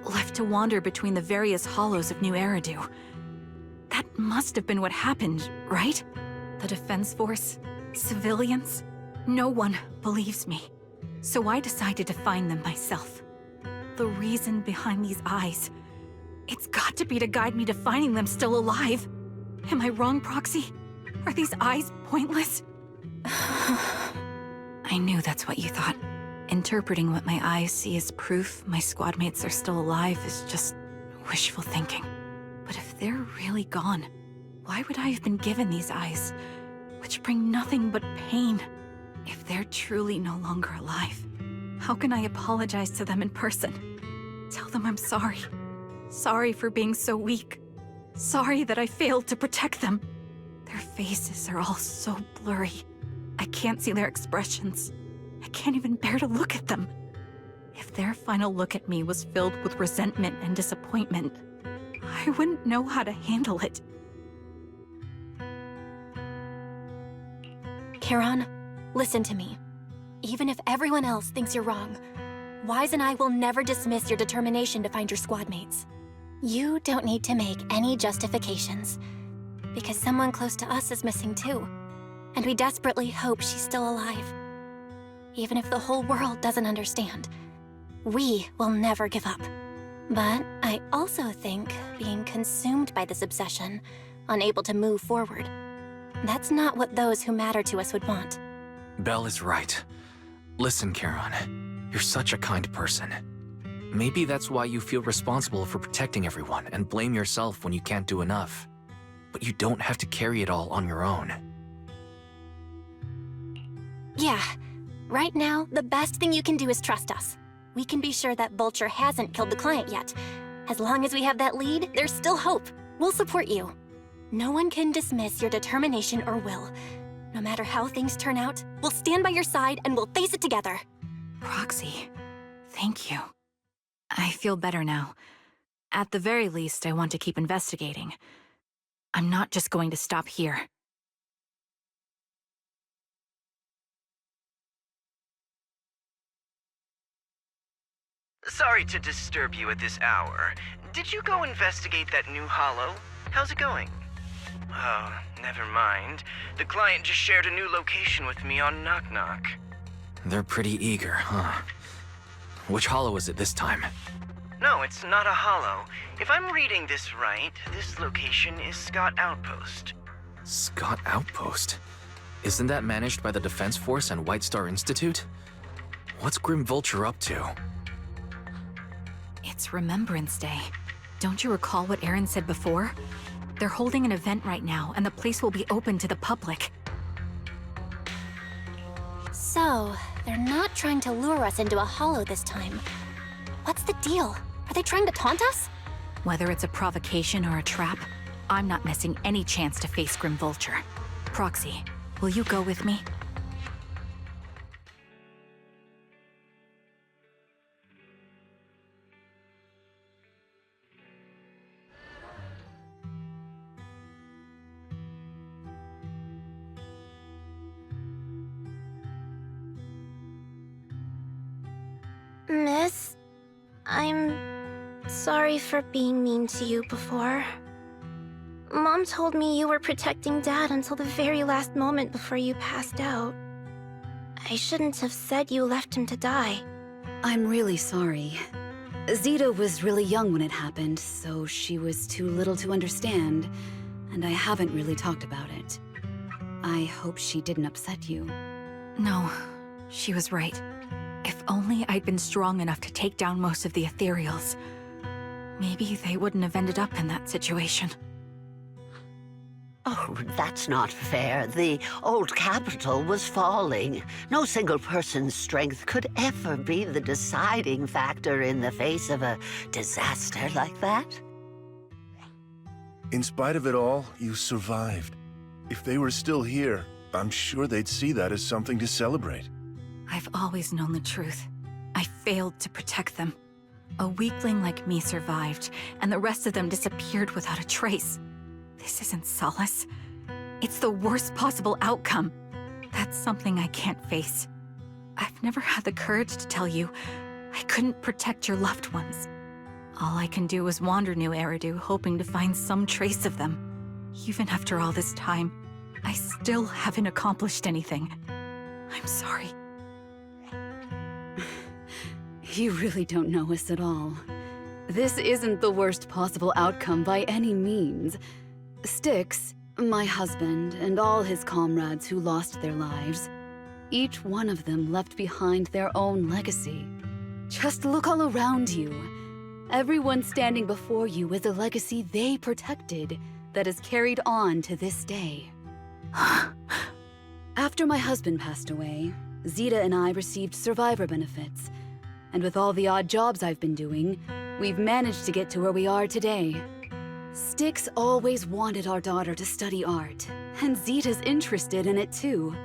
left to wander between the various hollows of New Eridu. That must have been what happened, right? The Defense Force? Civilians? No one believes me. So I decided to find them myself. The reason behind these eyes. It's got to be to guide me to finding them still alive. Am I wrong, Proxy? Are these eyes pointless? I knew that's what you thought. Interpreting what my eyes see as proof my squad mates are still alive is just wishful thinking. But if they're really gone, why would I have been given these eyes, which bring nothing but pain? If they're truly no longer alive, how can I apologize to them in person? Tell them I'm sorry. Sorry for being so weak. Sorry that I failed to protect them. Their faces are all so blurry. I can't see their expressions. I can't even bear to look at them. If their final look at me was filled with resentment and disappointment, I wouldn't know how to handle it. Charon, listen to me. Even if everyone else thinks you're wrong, Wise and I will never dismiss your determination to find your squad mates. You don't need to make any justifications, because someone close to us is missing too, and we desperately hope she's still alive. Even if the whole world doesn't understand, we will never give up. But I also think being consumed by this obsession, unable to move forward, that's not what those who matter to us would want. Belle is right. Listen, Charon, you're such a kind person. Maybe that's why you feel responsible for protecting everyone and blame yourself when you can't do enough. But you don't have to carry it all on your own. Yeah. Right now, the best thing you can do is trust us. We can be sure that Vulture hasn't killed the client yet. As long as we have that lead, there's still hope. We'll support you. No one can dismiss your determination or will. No matter how things turn out, we'll stand by your side and we'll face it together. Proxy, thank you. I feel better now. At the very least, I want to keep investigating. I'm not just going to stop here. Sorry to disturb you at this hour. Did you go investigate that new hollow? How's it going? Oh, never mind. The client just shared a new location with me on Knock Knock. They're pretty eager, huh? Which hollow is it this time? No, it's not a hollow. If I'm reading this right, this location is Scott Outpost. Scott Outpost? Isn't that managed by the Defense Force and White Star Institute? What's Grim Vulture up to? It's Remembrance Day. Don't you recall what Aaron said before? They're holding an event right now, and the place will be open to the public. So, they're not trying to lure us into a hollow this time. What's the deal? Are they trying to taunt us? Whether it's a provocation or a trap, I'm not missing any chance to face Grim Vulture. Proxy, will you go with me? Miss, I'm sorry for being mean to you before. Mom told me you were protecting Dad until the very last moment before you passed out. I shouldn't have said you left him to die. I'm really sorry. Zeta was really young when it happened, so she was too little to understand, and I haven't really talked about it. I hope she didn't upset you. No, she was right. If only I'd been strong enough to take down most of the ethereals. Maybe they wouldn't have ended up in that situation. Oh, that's not fair. The old capital was falling. No single person's strength could ever be the deciding factor in the face of a disaster like that. In spite of it all, you survived. If they were still here, I'm sure they'd see that as something to celebrate. I've always known the truth. I failed to protect them. A weakling like me survived, and the rest of them disappeared without a trace. This isn't solace. It's the worst possible outcome. That's something I can't face. I've never had the courage to tell you I couldn't protect your loved ones. All I can do is wander New Eridu, hoping to find some trace of them. Even after all this time, I still haven't accomplished anything. I'm sorry. You really don't know us at all. This isn't the worst possible outcome by any means. Styx, my husband, and all his comrades who lost their lives, each one of them left behind their own legacy. Just look all around you. Everyone standing before you is a legacy they protected that is carried on to this day. After my husband passed away, Zeta and I received survivor benefits. And with all the odd jobs I've been doing, we've managed to get to where we are today. Styx always wanted our daughter to study art, and Zeta's interested in it too.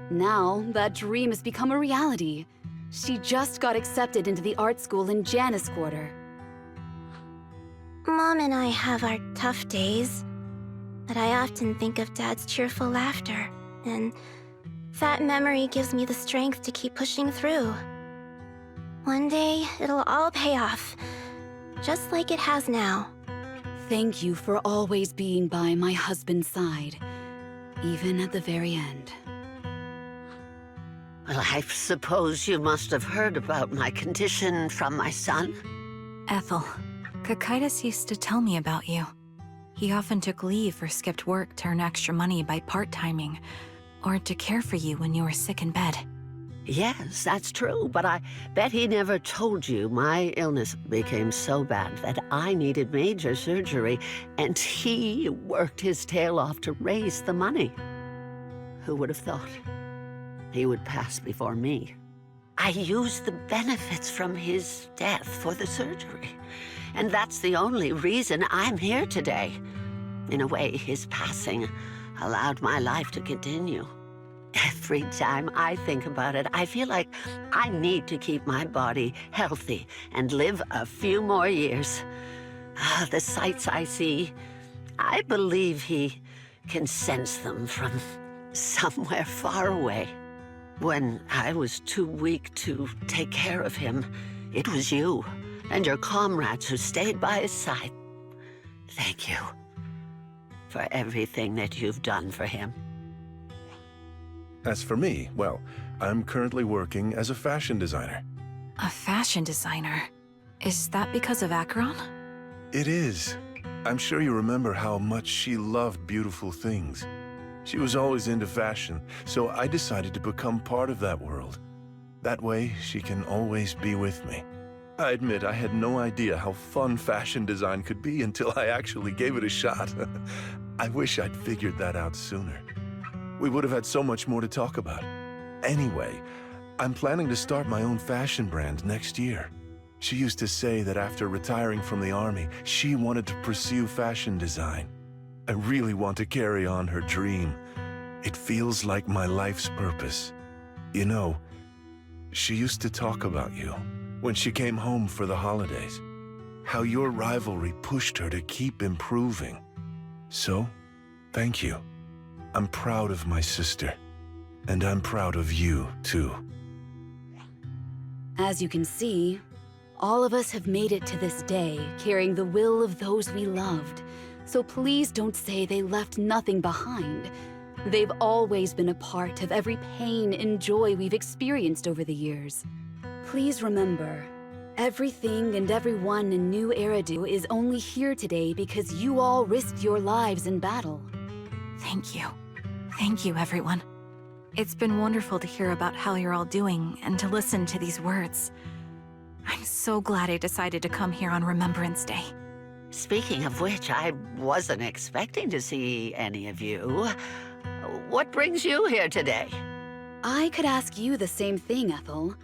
Now, that dream has become a reality. She just got accepted into the art school in Janus Quarter. Mom and I have our tough days, but I often think of Dad's cheerful laughter, and that memory gives me the strength to keep pushing through. One day, it'll all pay off, just like it has now. Thank you for always being by my husband's side, even at the very end. Well, I suppose you must have heard about my condition from my son? Ethel, Kakaitis used to tell me about you. He often took leave or skipped work to earn extra money by part-timing, or to care for you when you were sick in bed. Yes, that's true, but I bet he never told you my illness became so bad that I needed major surgery, and he worked his tail off to raise the money. Who would have thought he would pass before me? I used the benefits from his death for the surgery, and that's the only reason I'm here today. In a way, his passing allowed my life to continue. Every time I think about it, I feel like I need to keep my body healthy and live a few more years. The sights I see, I believe he can sense them from somewhere far away. When I was too weak to take care of him, it was you and your comrades who stayed by his side. Thank you for everything that you've done for him. As for me, well, I'm currently working as a fashion designer. A fashion designer? Is that because of Acheron? It is. I'm sure you remember how much she loved beautiful things. She was always into fashion, so I decided to become part of that world. That way, she can always be with me. I admit I had no idea how fun fashion design could be until I actually gave it a shot. I wish I'd figured that out sooner. We would have had so much more to talk about. Anyway, I'm planning to start my own fashion brand next year. She used to say that after retiring from the army, she wanted to pursue fashion design. I really want to carry on her dream. It feels like my life's purpose. You know, she used to talk about you when she came home for the holidays. How your rivalry pushed her to keep improving. So, thank you. I'm proud of my sister. And I'm proud of you, too. As you can see, all of us have made it to this day, carrying the will of those we loved. So please don't say they left nothing behind. They've always been a part of every pain and joy we've experienced over the years. Please remember, everything and everyone in New Eridu is only here today because you all risked your lives in battle. Thank you. Thank you, everyone. It's been wonderful to hear about how you're all doing and to listen to these words. I'm so glad I decided to come here on Remembrance Day. Speaking of which, I wasn't expecting to see any of you. What brings you here today? I could ask you the same thing, Ethel.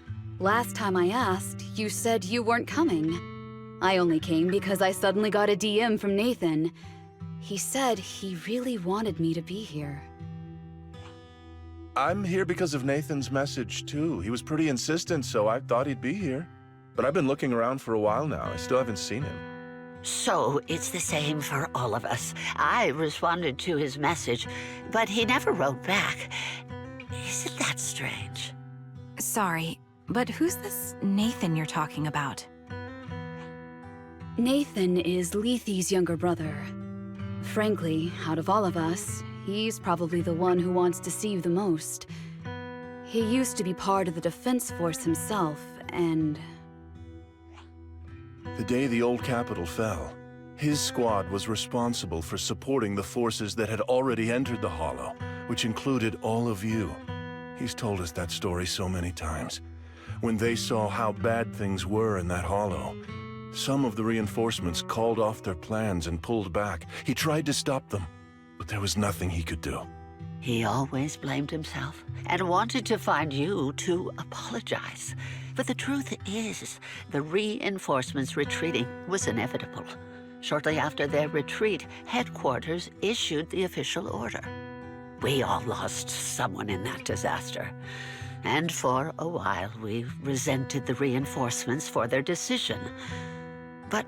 Last time I asked, you said you weren't coming. I only came because I suddenly got a DM from Nathan. He said he really wanted me to be here. I'm here because of Nathan's message, too. He was pretty insistent, so I thought he'd be here. But I've been looking around for a while now. I still haven't seen him. So it's the same for all of us. I responded to his message, but he never wrote back. Isn't that strange? Sorry, but who's this Nathan you're talking about? Nathan is Lethe's younger brother. Frankly, out of all of us, he's probably the one who wants to see you the most. He used to be part of the defense force himself, and... The day the old capital fell, his squad was responsible for supporting the forces that had already entered the Hollow, which included all of you. He's told us that story so many times. When they saw how bad things were in that Hollow, some of the reinforcements called off their plans and pulled back. He tried to stop them, but there was nothing he could do. He always blamed himself and wanted to find you to apologize. But the truth is, the reinforcements retreating was inevitable. Shortly after their retreat, headquarters issued the official order. We all lost someone in that disaster. And for a while, we resented the reinforcements for their decision. But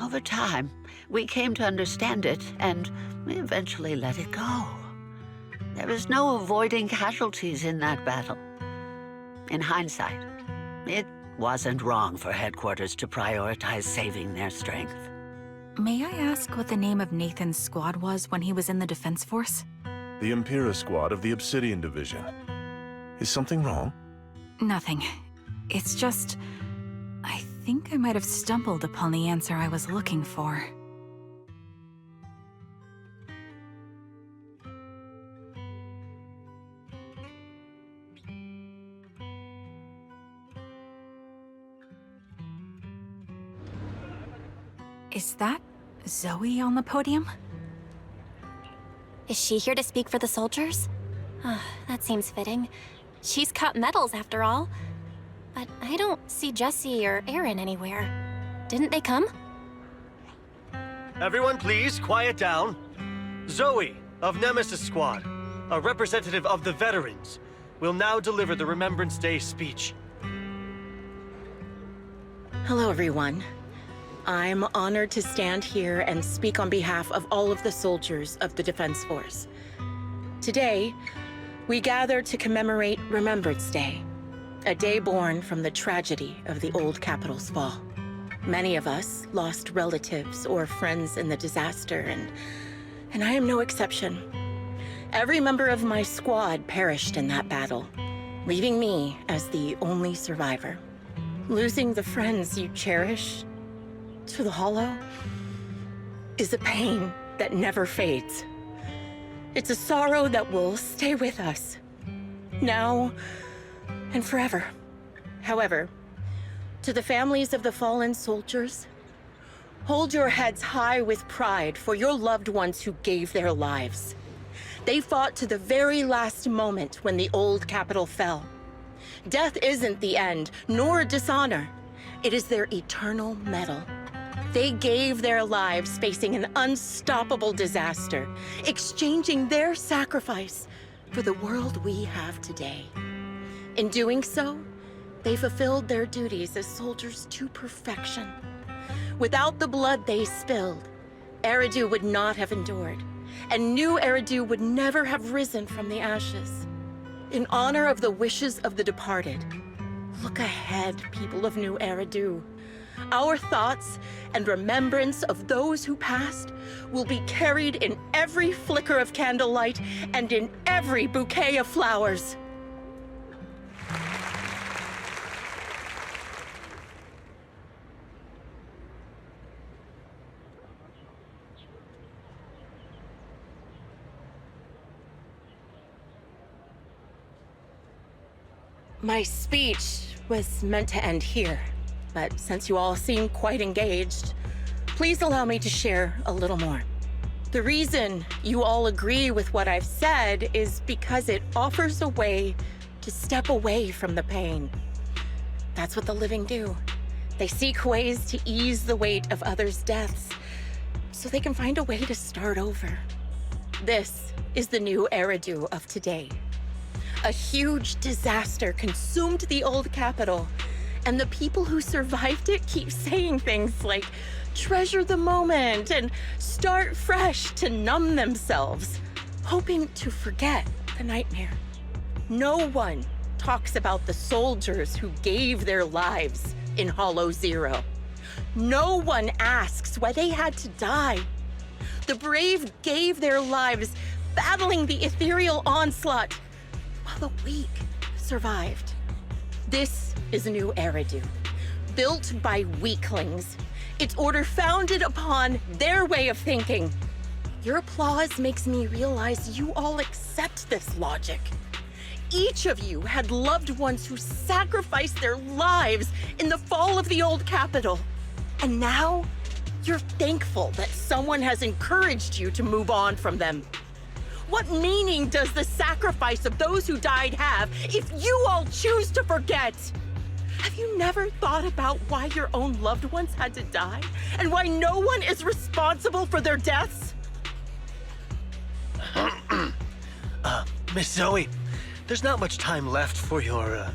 over time, we came to understand it, and we eventually let it go. There was no avoiding casualties in that battle. In hindsight, it wasn't wrong for headquarters to prioritize saving their strength. May I ask what the name of Nathan's squad was when he was in the defense force? The Impera squad of the Obsidian Division. Is something wrong? Nothing. It's just... I think I might have stumbled upon the answer I was looking for. Is that Zoe on the podium? Is she here to speak for the soldiers? That seems fitting. She's cut medals after all. But I don't see Jesse or Aaron anywhere. Didn't they come? Everyone please, quiet down. Zoe, of Nemesis Squad, a representative of the veterans, will now deliver the Remembrance Day speech. Hello, everyone. I'm honored to stand here and speak on behalf of all of the soldiers of the Defense Force. Today, we gather to commemorate Remembrance Day, a day born from the tragedy of the old capital's fall. Many of us lost relatives or friends in the disaster, and I am no exception. Every member of my squad perished in that battle, leaving me as the only survivor. Losing the friends you cherish to the Hollow is a pain that never fades. It's a sorrow that will stay with us, now and forever. However, to the families of the fallen soldiers, hold your heads high with pride for your loved ones who gave their lives. They fought to the very last moment when the old capital fell. Death isn't the end, nor dishonor. It is their eternal medal. They gave their lives facing an unstoppable disaster, exchanging their sacrifice for the world we have today. In doing so, they fulfilled their duties as soldiers to perfection. Without the blood they spilled, Eridu would not have endured, and new Eridu would never have risen from the ashes. In honor of the wishes of the departed, look ahead, people of New Eridu. Our thoughts and remembrance of those who passed will be carried in every flicker of candlelight and in every bouquet of flowers. My speech was meant to end here, but since you all seem quite engaged, please allow me to share a little more. The reason you all agree with what I've said is because it offers a way to step away from the pain. That's what the living do. They seek ways to ease the weight of others' deaths, so they can find a way to start over. This is the new Eridu of today. A huge disaster consumed the old capital, and the people who survived it keep saying things like, treasure the moment and start fresh to numb themselves, hoping to forget the nightmare. No one talks about the soldiers who gave their lives in Hollow Zero. No one asks why they had to die. The brave gave their lives battling the ethereal onslaught, while the weak survived. This is a new Eridu, built by weaklings. Its order founded upon their way of thinking. Your applause makes me realize you all accept this logic. Each of you had loved ones who sacrificed their lives in the fall of the old capital. And now, you're thankful that someone has encouraged you to move on from them. What meaning does the sacrifice of those who died have if you all choose to forget? Have you never thought about why your own loved ones had to die? And why no one is responsible for their deaths? Miss Zoe, there's not much time left for your,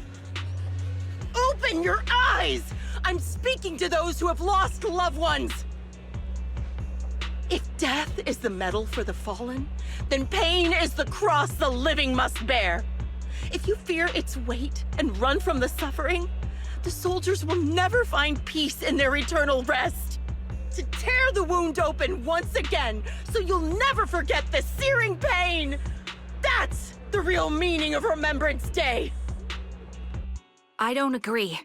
Open your eyes! I'm speaking to those who have lost loved ones! If death is the medal for the fallen, then pain is the cross the living must bear. If you fear its weight and run from the suffering, the soldiers will never find peace in their eternal rest. To tear the wound open once again, so you'll never forget the searing pain. That's the real meaning of Remembrance Day. I don't agree.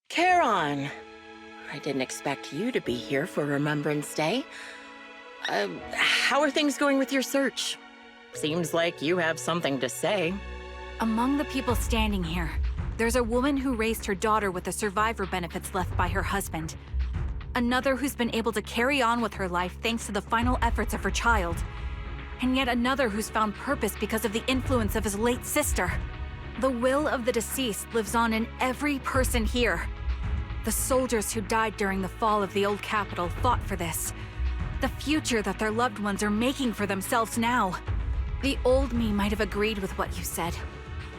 Charon, I didn't expect you to be here for Remembrance Day. How are things going with your search? Seems like you have something to say. Among the people standing here, there's a woman who raised her daughter with the survivor benefits left by her husband. Another who's been able to carry on with her life thanks to the final efforts of her child. And yet another who's found purpose because of the influence of his late sister. The will of the deceased lives on in every person here. The soldiers who died during the fall of the old capital fought for this. The future that their loved ones are making for themselves now. The old me might have agreed with what you said,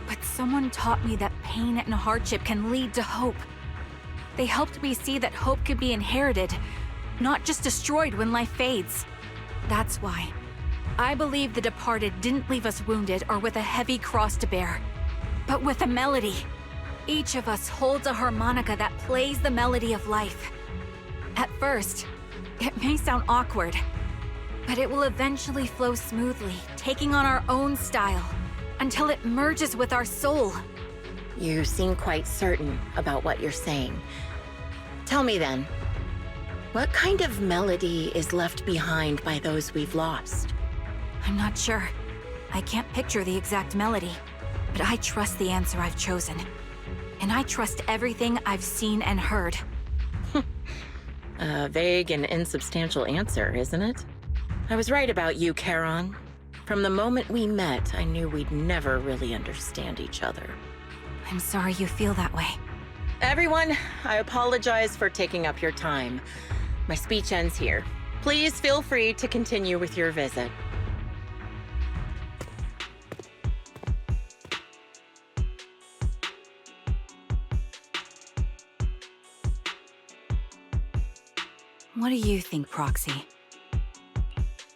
but someone taught me that pain and hardship can lead to hope. They helped me see that hope could be inherited, not just destroyed when life fades. That's why I believe the departed didn't leave us wounded or with a heavy cross to bear, but with a melody. Each of us holds a harmonica that plays the melody of life. At first, it may sound awkward, but it will eventually flow smoothly, taking on our own style, until it merges with our soul. You seem quite certain about what you're saying. Tell me then, what kind of melody is left behind by those we've lost? I'm not sure. I can't picture the exact melody, but I trust the answer I've chosen. And I trust everything I've seen and heard. A vague and insubstantial answer, isn't it? I was right about you, Charon. From the moment we met, I knew we'd never really understand each other. I'm sorry you feel that way. Everyone, I apologize for taking up your time. My speech ends here. Please feel free to continue with your visit. What do you think, Proxy?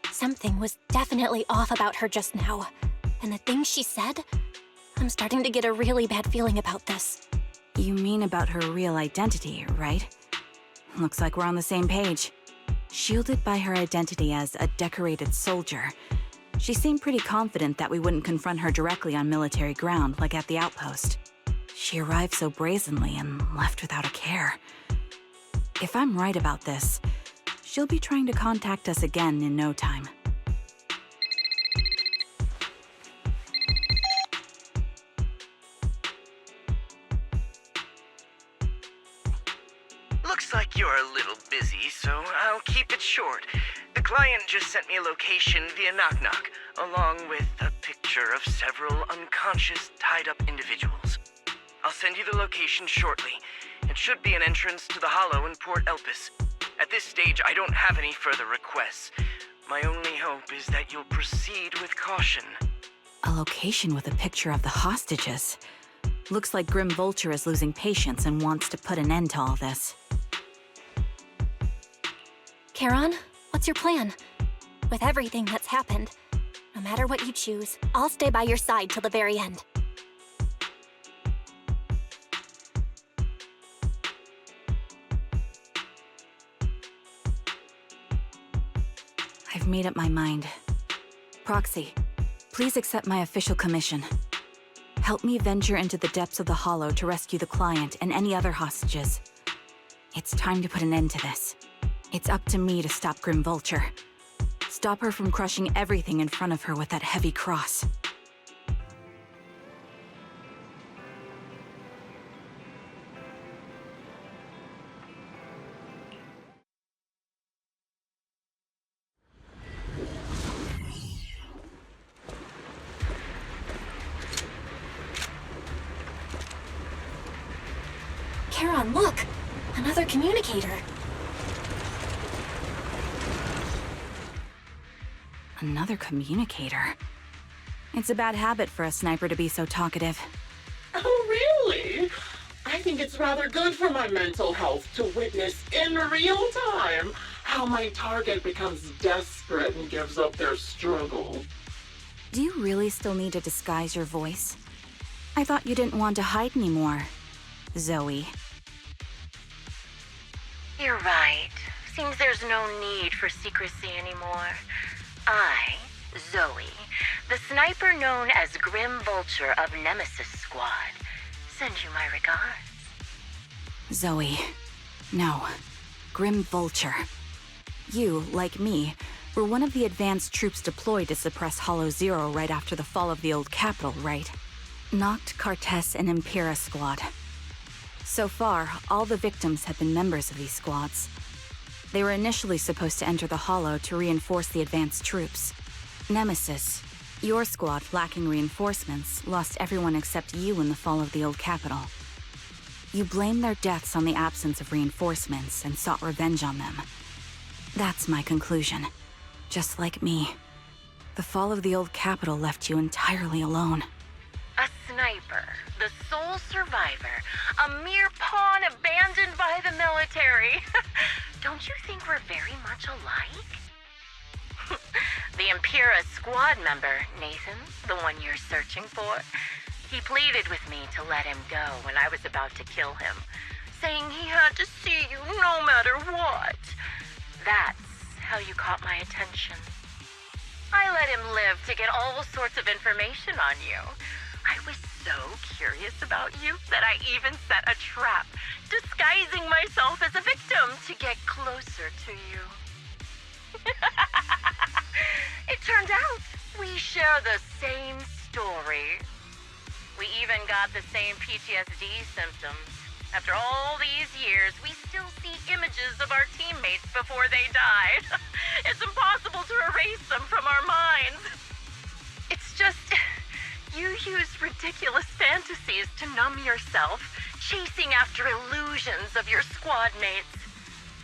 Something was definitely off about her just now. And the things she said, I'm starting to get a really bad feeling about this. You mean about her real identity, right? Looks like we're on the same page. Shielded by her identity as a decorated soldier, she seemed pretty confident that we wouldn't confront her directly on military ground like at the outpost. She arrived so brazenly and left without a care. If I'm right about this, she'll be trying to contact us again in no time. Looks like you're a little busy, so I'll keep it short. The client just sent me a location via Knock Knock, along with a picture of several unconscious, tied-up individuals. I'll send you the location shortly. It should be an entrance to the Hollow in Port Elpis. At this stage, I don't have any further requests. My only hope is that you'll proceed with caution. A location with a picture of the hostages. Looks like Grim Vulture is losing patience and wants to put an end to all this. Charon, what's your plan? With everything that's happened, no matter what you choose, I'll stay by your side till the very end. I've made up my mind. Proxy, please accept my official commission. Help me venture into the depths of the Hollow to rescue the client and any other hostages. It's time to put an end to this. It's up to me to stop Grim Vulture. Stop her from crushing everything in front of her with that heavy cross. Charon, look! Another communicator. Another communicator? It's a bad habit for a sniper to be so talkative. Oh, really? I think it's rather good for my mental health to witness in real time how my target becomes desperate and gives up their struggle. Do you really still need to disguise your voice? I thought you didn't want to hide anymore, Zoe. You're right. Seems there's no need for secrecy anymore. I, Zoe, the sniper known as Grim Vulture of Nemesis Squad, send you my regards. Zoe. No. Grim Vulture. You, like me, were one of the advanced troops deployed to suppress Hollow Zero right after the fall of the old capital, right? Noct, Cartes, and Impera Squad. So far, all the victims have been members of these squads. They were initially supposed to enter the Hollow to reinforce the advanced troops. Nemesis, your squad, lacking reinforcements, lost everyone except you in the fall of the old capital. You blamed their deaths on the absence of reinforcements and sought revenge on them. That's my conclusion. Just like me. The fall of the old capital left you entirely alone. A sniper, the sole survivor, a mere pawn abandoned by the military. Don't you think we're very much alike? The Impera squad member, Nathan, the one you're searching for, he pleaded with me to let him go when I was about to kill him, saying he had to see you no matter what. That's how you caught my attention. I let him live to get all sorts of information on you. I was so curious about you that I even set a trap, disguising myself as a victim to get closer to you. It turned out we share the same story. We even got the same PTSD symptoms. After all these years, we still see images of our teammates before they died. It's impossible to erase them from our minds. It's just, you use ridiculous fantasies to numb yourself, chasing after illusions of your squad mates.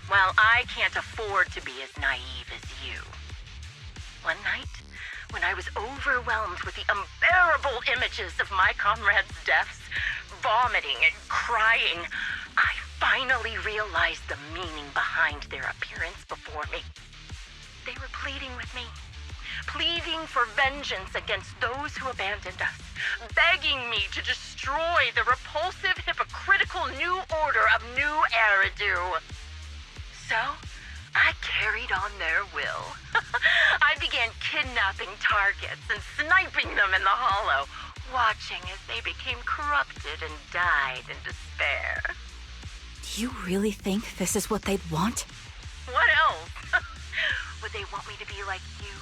While I can't afford to be as naive as you. One night, when I was overwhelmed with the unbearable images of my comrades' deaths, vomiting and crying, I finally realized the meaning behind their appearance before me. They were pleading with me, pleading for vengeance against those who abandoned us, begging me to destroy the repulsive, hypocritical new order of New Eridu. So, I carried on their will. I began kidnapping targets and sniping them in the hollow, watching as they became corrupted and died in despair. Do you really think this is what they'd want? What else? Would they want me to be like you,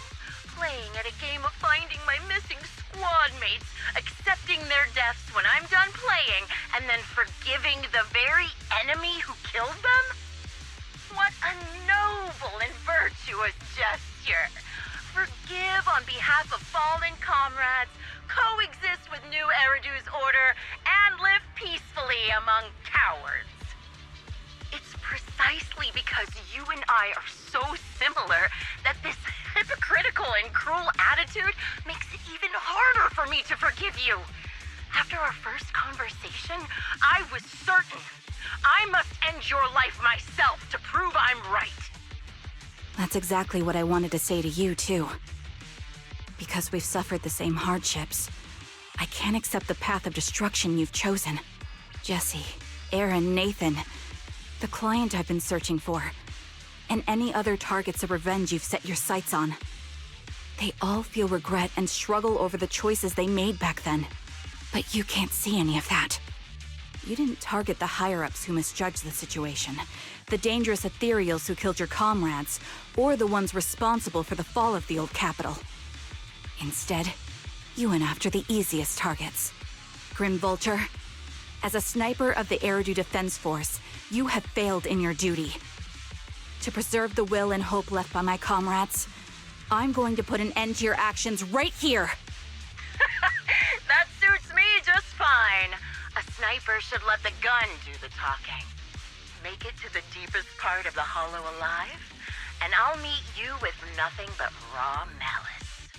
playing at a game of finding my missing squad mates, accepting their deaths when I'm done playing, and then forgiving the very enemy who killed them? What a noble and virtuous gesture! Forgive on behalf of fallen comrades, coexist with New Eridu's order, and live peacefully among cowards. It's precisely because you and I are so similar that this hypocritical and cruel attitude makes it even harder for me to forgive you. After our first conversation, I was certain I must end your life myself to prove I'm right. That's exactly what I wanted to say to you, too. Because we've suffered the same hardships, I can't accept the path of destruction you've chosen. Jesse, Aaron, Nathan, the client I've been searching for, and any other targets of revenge you've set your sights on. They all feel regret and struggle over the choices they made back then. But you can't see any of that. You didn't target the higher-ups who misjudged the situation, the dangerous ethereals who killed your comrades, or the ones responsible for the fall of the old capital. Instead, you went after the easiest targets. Grim Vulture, as a sniper of the Eridu Defense Force, you have failed in your duty. To preserve the will and hope left by my comrades, I'm going to put an end to your actions right here! That suits me just fine. A sniper should let the gun do the talking. Make it to the deepest part of the hollow alive, and I'll meet you with nothing but raw malice.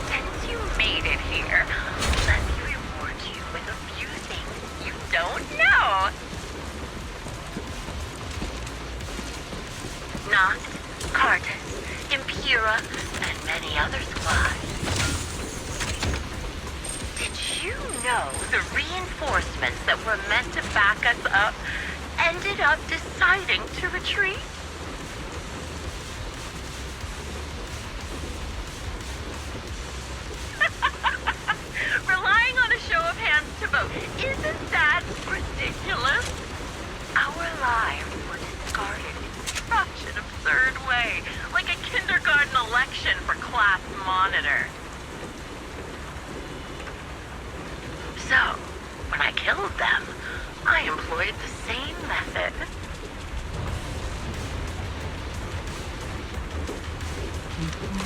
Since you made it here, let me reward you with a few things you don't know. Noct, Cartus, Impera, and many other squads. Did you know the reinforcements that were meant to back us up ended up deciding to retreat? Relying on a show of hands to vote, isn't that ridiculous? Our lives were discarded in such an absurd way, like a kindergarten election for class monitor. So, when I killed them, I employed the same method.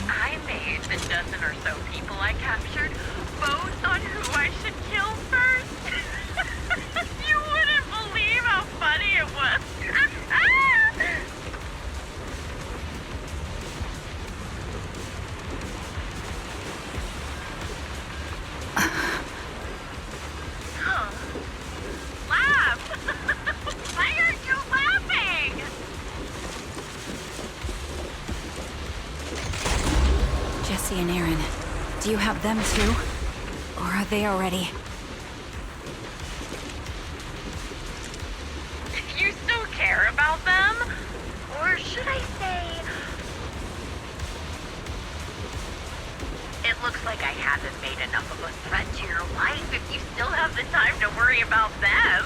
I made the dozen or so people I captured vote on who I should kill first. You wouldn't believe how funny it was. Jesse and Aaron. Do you have them too? Or are they already? You still care about them? Or should I say... It looks like I haven't made enough of a threat to your life if you still have the time to worry about them.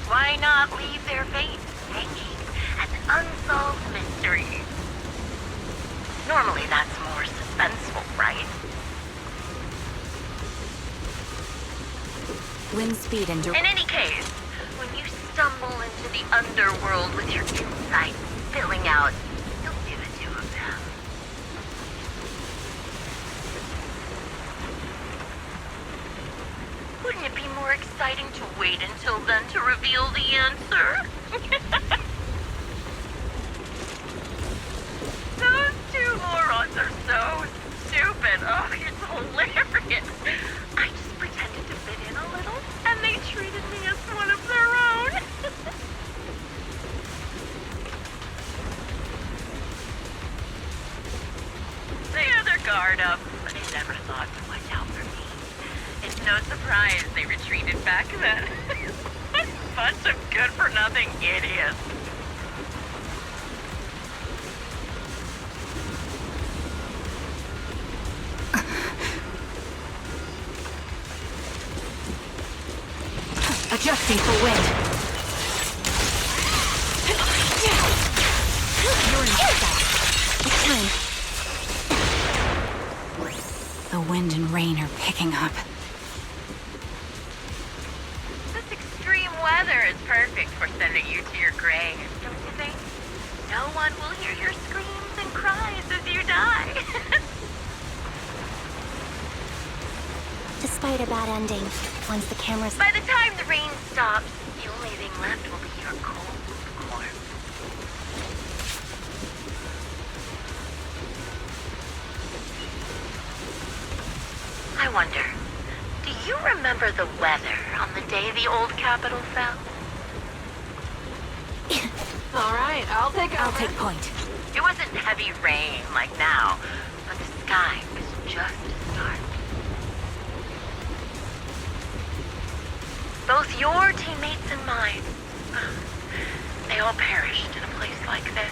Why not leave their fates hanging as an unsolved mystery? Normally that's more suspenseful, right? Wind speed and In any case, when you stumble into the underworld with your insides spilling out, you'll see the two of them. Wouldn't it be more exciting to wait until then to reveal the answer? Those two morons are so stupid. Oh, it's hilarious. I just pretended to fit in a little, and they treated me as one of their own. They had their guard up, but they never thought to watch out for me. It's no surprise they retreated back then. Bunch of good-for-nothing idiots. Adjusting for wind. You're in sight. The wind and rain are picking up. This extreme weather is perfect for sending you to your grave, don't you think? No one will hear your screams and cries as you die. Despite a bad ending, once the cameras... By the time the rain stops, the only thing left will be your cold corpse. I wonder, do you remember the weather on the day the old Capitol fell? All right, I'll take point. It wasn't heavy rain like now, but the sky was just as dark. Both your teammates and mine, they all perished in a place like this.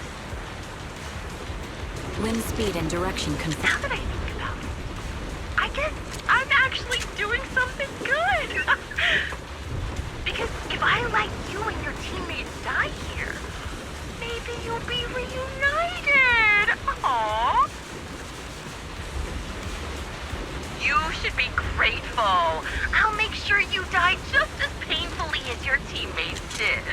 Wind speed and direction Now confirmed. that I think about it, I guess I'm actually doing something good. Because if I let you and your teammates die here, maybe you'll be reunited. Aww. You should be grateful. I'll make sure you die just as painfully as your teammates did.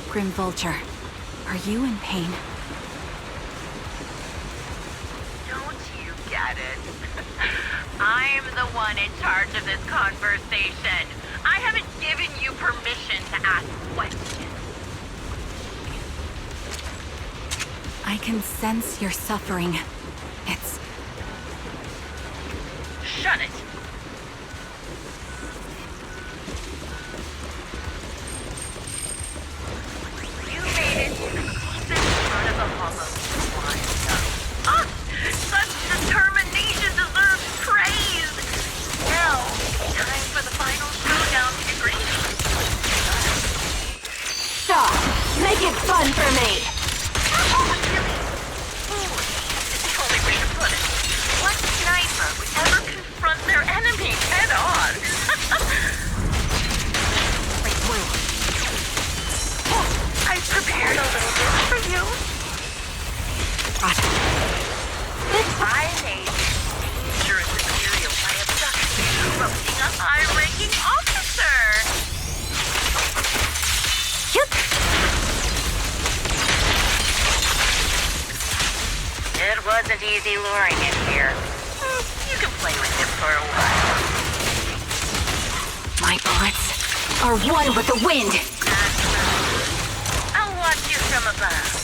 Grim Vulture, are you in pain? Don't you get it? I'm the one in charge of this conversation. I haven't given you permission to ask questions. I can sense your suffering. It's... Shut it. You made it to the deepest part of the hollow. Ah! Such determination deserves praise! Now, time for the final showdown to agree. Stop! Make it fun for me! What sniper would ever confront their enemy head on? I prepared a little bit for you. I made dangerous material by abducting and corrupting a high-ranking officer. It wasn't easy luring it here. You can play with it for a while. My bullets are one with the wind! I'll watch you from above.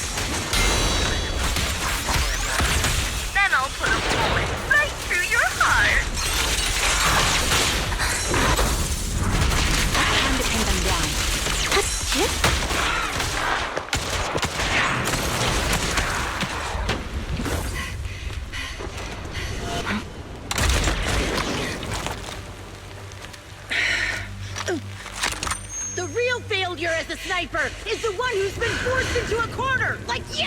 one who's been forced into a corner, like you!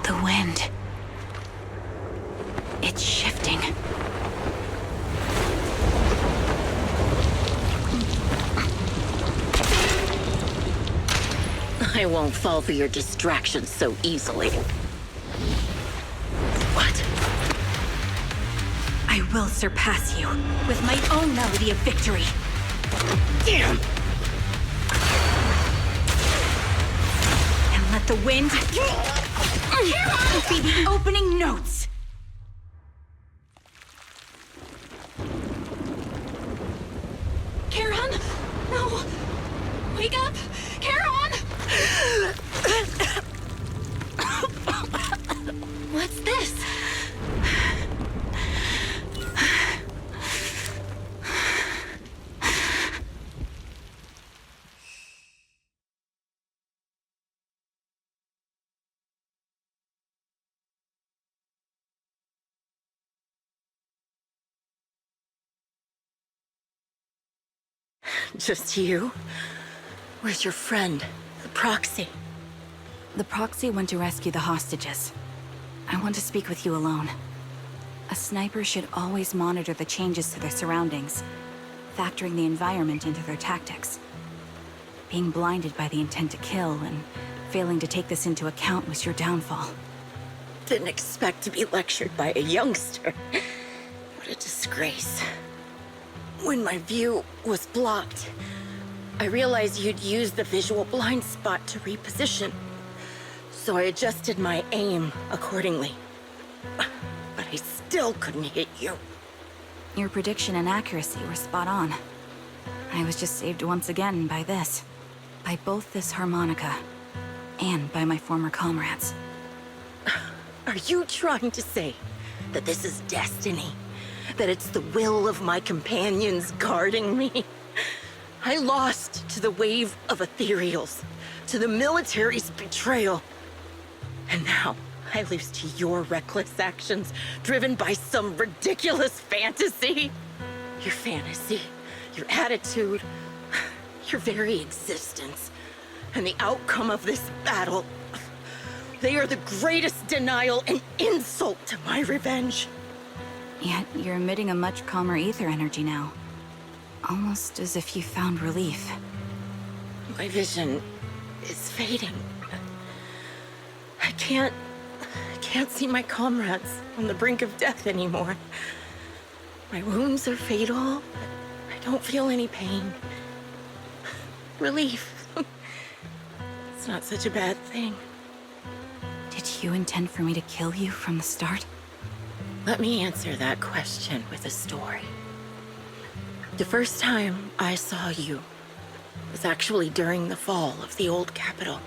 The wind. It's shifting. I won't fall for your distractions so easily. What? I will surpass you with my own melody of victory. Damn! And let the wind be the opening notes. Charon? No! Wake up! Charon! What's this? Just you? Where's your friend, the proxy? The proxy went to rescue the hostages. I want to speak with you alone. A sniper should always monitor the changes to their surroundings, factoring the environment into their tactics. Being blinded by the intent to kill and failing to take this into account was your downfall. Didn't expect to be lectured by a youngster. What a disgrace. When my view was blocked, I realized you'd used the visual blind spot to reposition. So I adjusted my aim accordingly. But I still couldn't hit you. Your prediction and accuracy were spot on. I was just saved once again by this. By both this harmonica, and by my former comrades. Are you trying to say that this is destiny? That it's the will of my companions guarding me? I lost to the wave of ethereals, to the military's betrayal. And now I lose to your reckless actions, driven by some ridiculous fantasy. Your fantasy, your attitude, your very existence, and the outcome of this battle. They are the greatest denial and insult to my revenge. Yet you're emitting a much calmer ether energy now. Almost as if you found relief. My vision is fading. I can't see my comrades on the brink of death anymore. My wounds are fatal, but I don't feel any pain. Relief. It's not such a bad thing. Did you intend for me to kill you from the start? Let me answer that question with a story. The first time I saw you was actually during the fall of the old capital.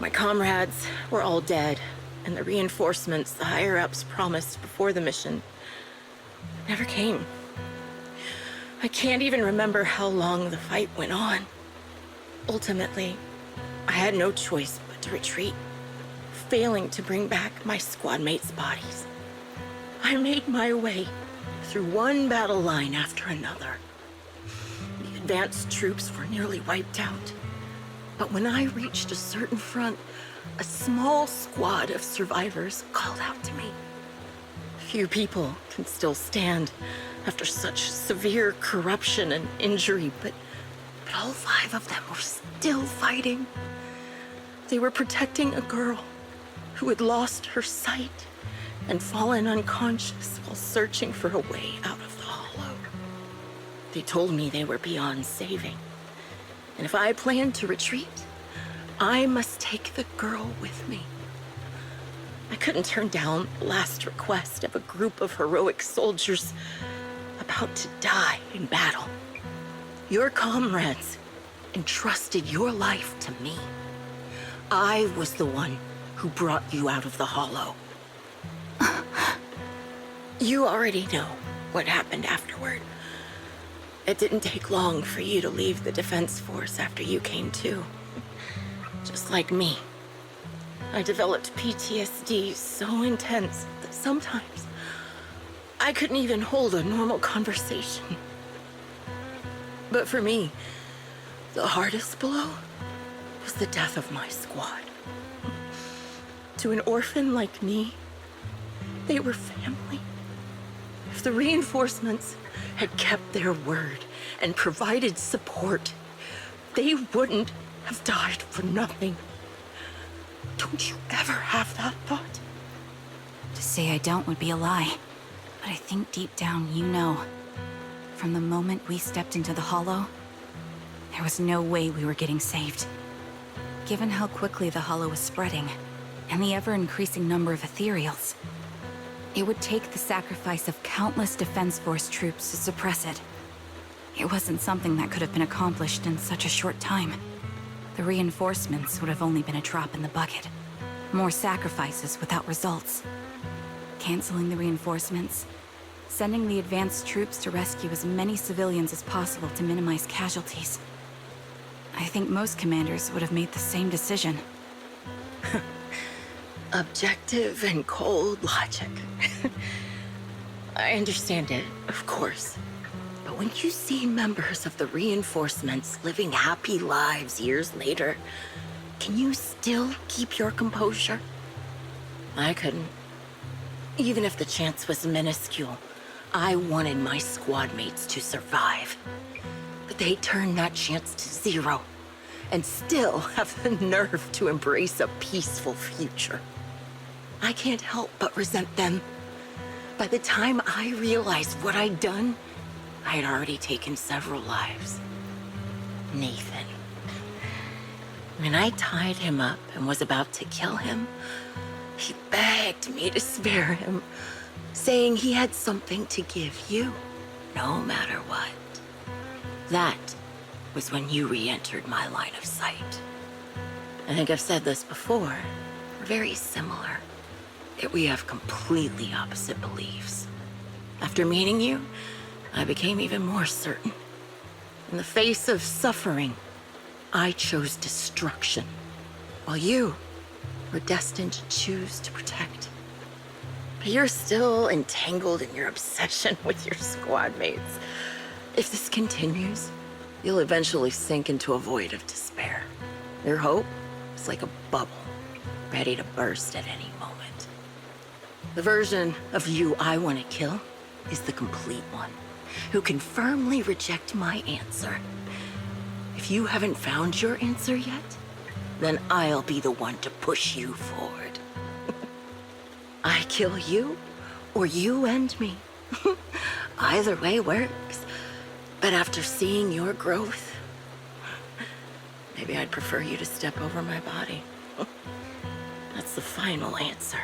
My comrades were all dead, and the reinforcements the higher-ups promised before the mission never came. I can't even remember how long the fight went on. Ultimately, I had no choice but to retreat, failing to bring back my squad mates' bodies. I made my way through one battle line after another. The advanced troops were nearly wiped out. But when I reached a certain front, a small squad of survivors called out to me. Few people can still stand after such severe corruption and injury, but all 5 of them were still fighting. They were protecting a girl who had lost her sight and fallen unconscious while searching for a way out of the hollow. They told me they were beyond saving, and if I planned to retreat, I must take the girl with me. I couldn't turn down the last request of a group of heroic soldiers about to die in battle. Your comrades entrusted your life to me. I was the one who brought you out of the hollow. You already know what happened afterward. It didn't take long for you to leave the Defense Force after you came to. Just like me. I developed PTSD so intense that sometimes I couldn't even hold a normal conversation. But for me, the hardest blow was the death of my squad. To an orphan like me, they were family. If the reinforcements had kept their word and provided support, they wouldn't have died for nothing. Don't you ever have that thought? To say I don't would be a lie. But I think deep down you know. From the moment we stepped into the Hollow, there was no way we were getting saved. Given how quickly the Hollow was spreading, and the ever-increasing number of ethereals, it would take the sacrifice of countless Defense Force troops to suppress it. It wasn't something that could have been accomplished in such a short time. The reinforcements would have only been a drop in the bucket. More sacrifices without results. Canceling the reinforcements, sending the advanced troops to rescue as many civilians as possible to minimize casualties. I think most commanders would have made the same decision. Objective and cold logic. I understand it, of course. But when you see members of the reinforcements living happy lives years later, can you still keep your composure? I couldn't. Even if the chance was minuscule, I wanted my squad mates to survive. But they turned that chance to zero, and still have the nerve to embrace a peaceful future. I can't help but resent them. By the time I realized what I'd done, I had already taken several lives. Nathan. When I tied him up and was about to kill him, he begged me to spare him, saying he had something to give you, no matter what. That was when you re-entered my line of sight. I think I've said this before. We're very similar, yet we have completely opposite beliefs. After meeting you, I became even more certain. In the face of suffering, I chose destruction, while you were destined to choose to protect. But you're still entangled in your obsession with your squad mates. If this continues, you'll eventually sink into a void of despair. Your hope is like a bubble, ready to burst at any moment. The version of you I want to kill is the complete one, who can firmly reject my answer. If you haven't found your answer yet, then I'll be the one to push you forward. I kill you, or you end me. Either way works. But after seeing your growth, maybe I'd prefer you to step over my body. That's the final answer.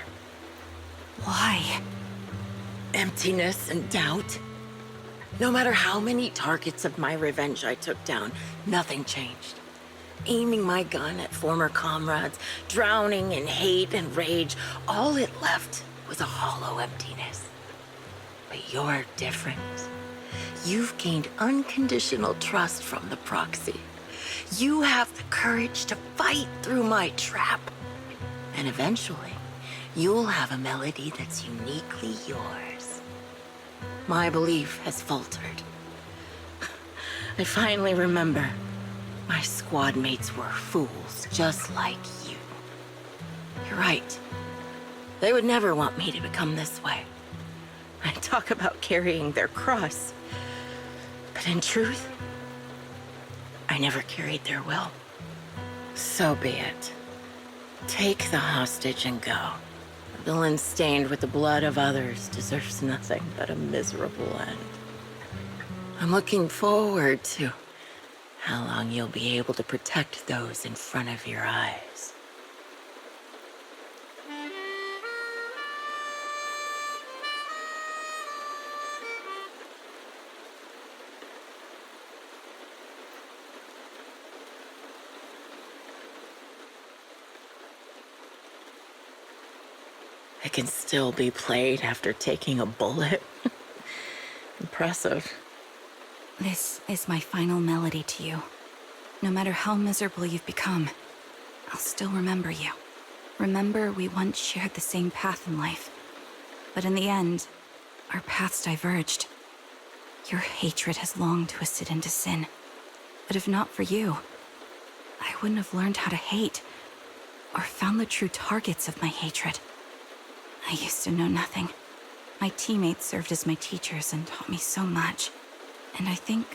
Why? Emptiness and doubt. No matter how many targets of my revenge I took down, nothing changed. Aiming my gun at former comrades, drowning in hate and rage, all it left was a hollow emptiness. But you're different. You've gained unconditional trust from the proxy. You have the courage to fight through my trap. And eventually, you'll have a melody that's uniquely yours. My belief has faltered. I finally remember. My squad mates were fools, just like you. You're right. They would never want me to become this way. I talk about carrying their cross. But in truth, I never carried their will. So be it. Take the hostage and go. A villain stained with the blood of others deserves nothing but a miserable end. I'm looking forward to how long you'll be able to protect those in front of your eyes. It can still be played after taking a bullet. Impressive. This is my final melody to you. No matter how miserable you've become, I'll still remember you. Remember we once shared the same path in life. But in the end, Our paths diverged. Your hatred has long twisted into sin. But if not for you, I wouldn't have learned how to hate, or found the true targets of my hatred. I used to know nothing. My teammates served as my teachers and taught me so much. And I think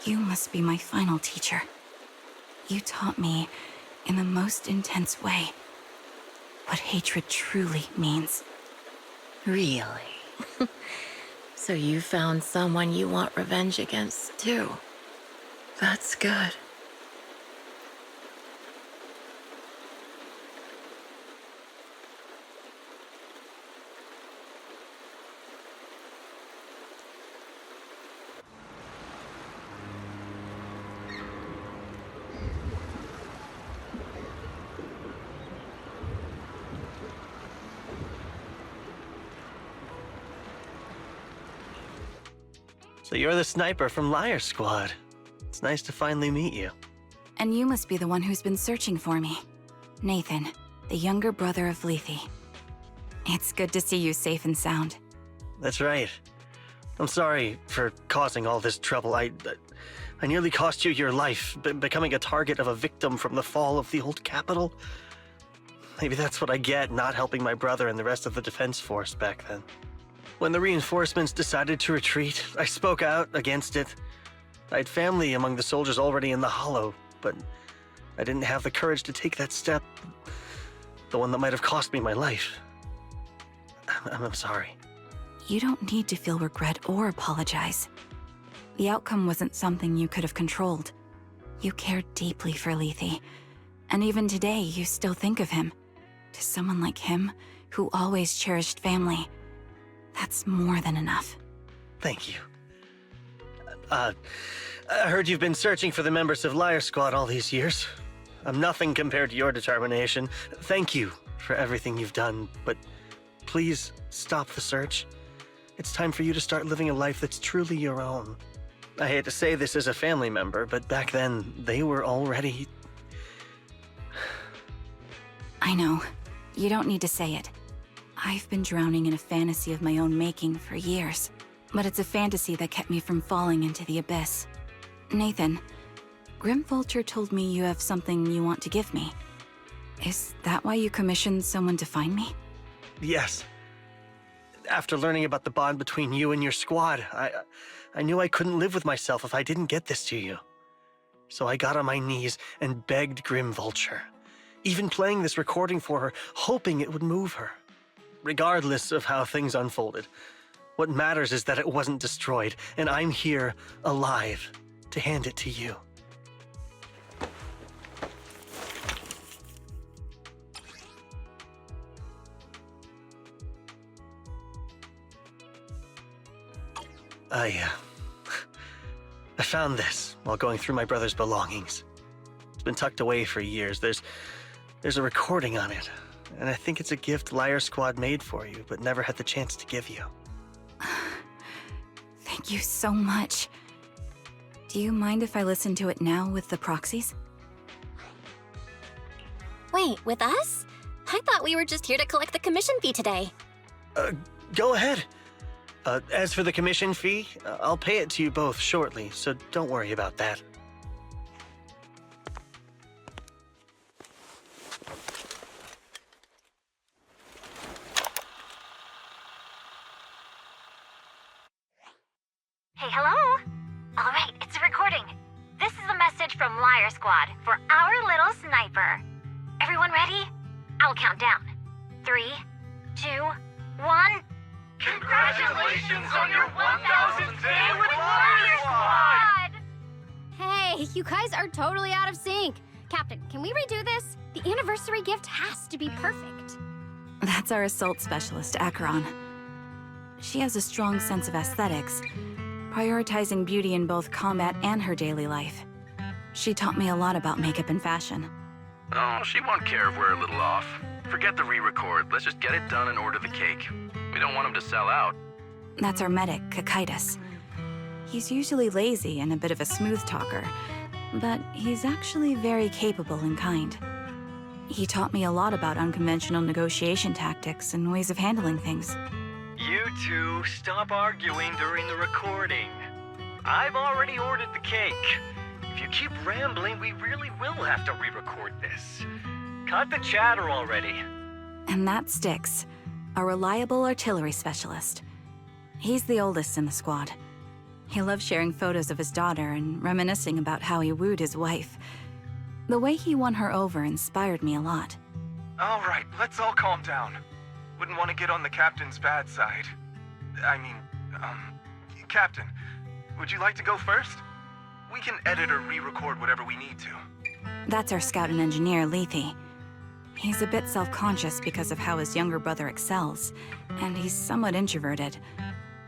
you must be my final teacher. You taught me, in the most intense way, what hatred truly means. Really? So you found someone you want revenge against, too. That's good. So you're the sniper from Liar Squad. It's nice to finally meet you. And you must be the one who's been searching for me. Nathan, the younger brother of Lethe. It's good to see you safe and sound. That's right. I'm sorry for causing all this trouble. I nearly cost you your life, becoming a target of a victim from the fall of the old capital. Maybe that's what I get not helping my brother and the rest of the defense force back then. When the reinforcements decided to retreat, I spoke out against it. I had family among the soldiers already in the Hollow, but I didn't have the courage to take that step. The one that might have cost me my life. I'm sorry. You don't need to feel regret or apologize. The outcome wasn't something you could have controlled. You cared deeply for Lethe, and even today you still think of him. To someone like him, who always cherished family, that's more than enough. Thank you. I heard you've been searching for the members of Liar Squad all these years. I'm nothing compared to your determination. Thank you for everything you've done, but please stop the search. It's time for you to start living a life that's truly your own. I hate to say this as a family member, but back then, they were already... I know. You don't need to say it. I've been drowning in a fantasy of my own making for years, but it's a fantasy that kept me from falling into the abyss. Nathan, Grim Vulture told me you have something you want to give me. Is that why you commissioned someone to find me? Yes. After learning about the bond between you and your squad, I knew I couldn't live with myself if I didn't get this to you. So I got on my knees and begged Grim Vulture, even playing this recording for her, hoping it would move her. Regardless of how things unfolded, what matters is that it wasn't destroyed, and I'm here, alive, to hand it to you. I found this while going through my brother's belongings. It's been tucked away for years. There's a recording on it. And I think it's a gift Liar Squad made for you, but never had the chance to give you. Thank you so much. Do you mind if I listen to it now with the proxies? Wait, with us? I thought we were just here to collect the commission fee today. Go ahead. As for the commission fee, I'll pay it to you both shortly, so don't worry about that. Hey, hello? All right, it's a recording. This is a message from Liar Squad for our little sniper. Everyone ready? I'll count down. 3, 2, 1. Congratulations on your 1000th day with Liar Squad! Hey, you guys are totally out of sync. Captain, can we redo this? The anniversary gift has to be perfect. That's our assault specialist, Acheron. She has a strong sense of aesthetics, prioritizing beauty in both combat and her daily life. She taught me a lot about makeup and fashion. Oh, she won't care if we're a little off. Forget the re-record. Let's just get it done and order the cake. We don't want him to sell out. That's our medic, Kakaitis. He's usually lazy and a bit of a smooth talker, but he's actually very capable and kind. He taught me a lot about unconventional negotiation tactics and ways of handling things. You two stop arguing during the recording. I've already ordered the cake. If you keep rambling, we really will have to re-record this. Cut the chatter already. And that's Styx, a reliable artillery specialist. He's the oldest in the squad. He loves sharing photos of his daughter and reminiscing about how he wooed his wife. The way he won her over inspired me a lot. All right, let's all calm down. Wouldn't want to get on the captain's bad side. Captain, would you like to go first? We can edit or re-record whatever we need to. That's our scout and engineer, Lethe. He's a bit self-conscious because of how his younger brother excels, and he's somewhat introverted.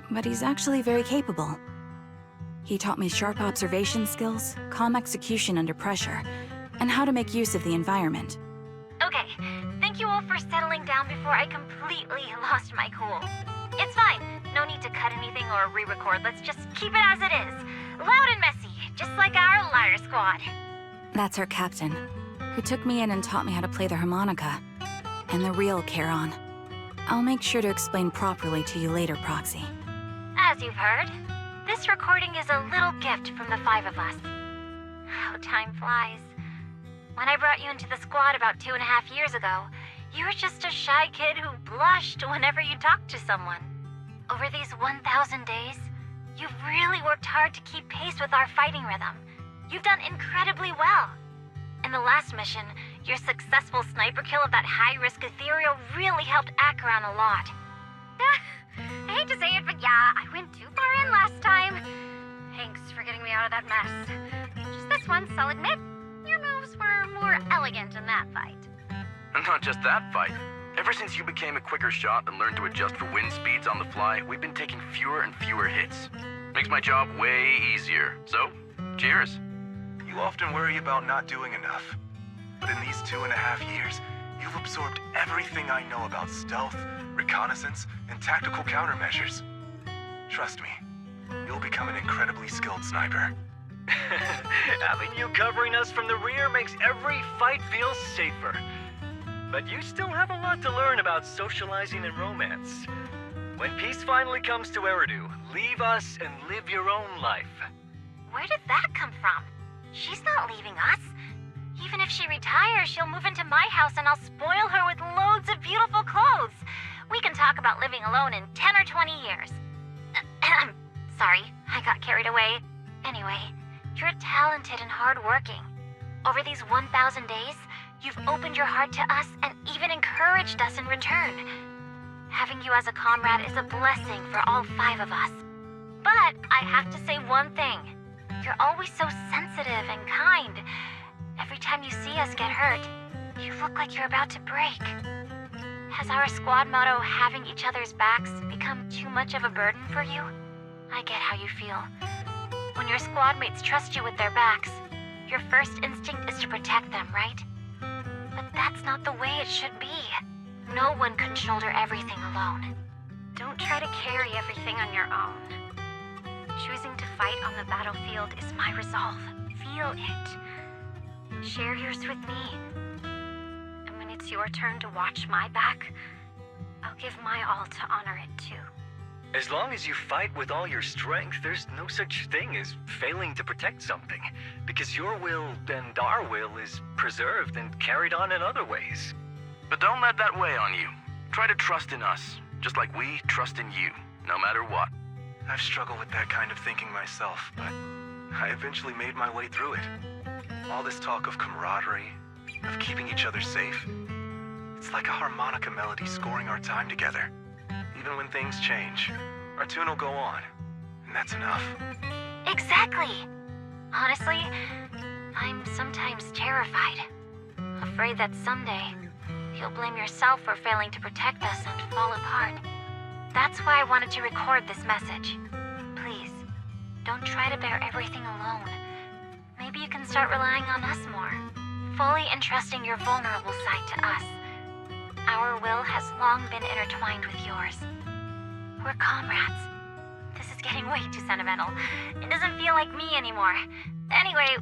But he's actually very capable. He taught me sharp observation skills, calm execution under pressure, and how to make use of the environment. Okay, thank you all for settling down before I completely lost my cool. It's fine. No need to cut anything or re-record. Let's just keep it as it is. Loud and messy, just like our liar squad. That's our captain, who took me in and taught me how to play the harmonica. And the real Charon. I'll make sure to explain properly to you later, Proxy. As you've heard, this recording is a little gift from the 5 of us. How time flies. When I brought you into the squad about 2.5 years ago, you were just a shy kid who blushed whenever you talked to someone. Over these 1,000 days, you've really worked hard to keep pace with our fighting rhythm. You've done incredibly well. In the last mission, your successful sniper kill of that high-risk ethereal really helped Acheron a lot. I hate to say it, but yeah, I went too far in last time. Thanks for getting me out of that mess. Just this once, I'll admit, your moves were more elegant in that fight. And not just that fight. Ever since you became a quicker shot and learned to adjust for wind speeds on the fly, we've been taking fewer and fewer hits. Makes my job way easier. So, cheers. You often worry about not doing enough. But in these 2.5 years, you've absorbed everything I know about stealth, reconnaissance, and tactical countermeasures. Trust me, you'll become an incredibly skilled sniper. Having you covering us from the rear makes every fight feel safer. But you still have a lot to learn about socializing and romance. When peace finally comes to Eridu, leave us and live your own life. Where did that come from? She's not leaving us. Even if she retires, she'll move into my house and I'll spoil her with loads of beautiful clothes. We can talk about living alone in 10 or 20 years. Sorry, I got carried away. Anyway, you're talented and hardworking. Over these 1,000 days, you've opened your heart to us and even encouraged us in return. Having you as a comrade is a blessing for all 5 of us. But I have to say one thing. You're always so sensitive and kind. Every time you see us get hurt, you look like you're about to break. Has our squad motto, having each other's backs, become too much of a burden for you? I get how you feel. When your squad mates trust you with their backs, your first instinct is to protect them, right? But that's not the way it should be. No one can shoulder everything alone. Don't try to carry everything on your own. Choosing to fight on the battlefield is my resolve. Feel it. Share yours with me. And when it's your turn to watch my back, I'll give my all to honor it too. As long as you fight with all your strength, there's no such thing as failing to protect something, because your will and our will is preserved and carried on in other ways. But don't let that weigh on you. Try to trust in us, just like we trust in you, no matter what. I've struggled with that kind of thinking myself, but I eventually made my way through it. All this talk of camaraderie, of keeping each other safe, it's like a harmonica melody scoring our time together. Even when things change, our tune will go on, and that's enough. Exactly. Honestly, I'm sometimes terrified. Afraid that someday, you'll blame yourself for failing to protect us and fall apart. That's why I wanted to record this message. Please, don't try to bear everything alone. Maybe you can start relying on us more, fully entrusting your vulnerable side to us. Our will has long been intertwined with yours. We're comrades. This is getting way too sentimental. It doesn't feel like me anymore. Anyway,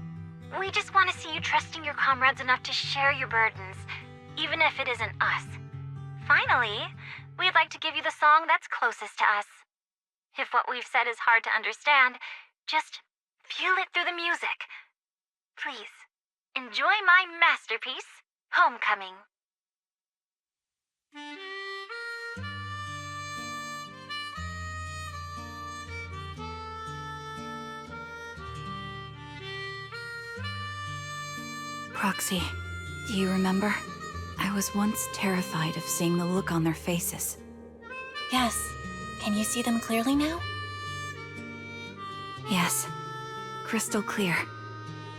we just want to see you trusting your comrades enough to share your burdens, even if it isn't us. Finally, we'd like to give you the song that's closest to us. If what we've said is hard to understand, just feel it through the music. Please, enjoy my masterpiece, Homecoming. Proxy, do you remember? I was once terrified of seeing the look on their faces. Yes. Can you see them clearly now? Yes. Crystal clear.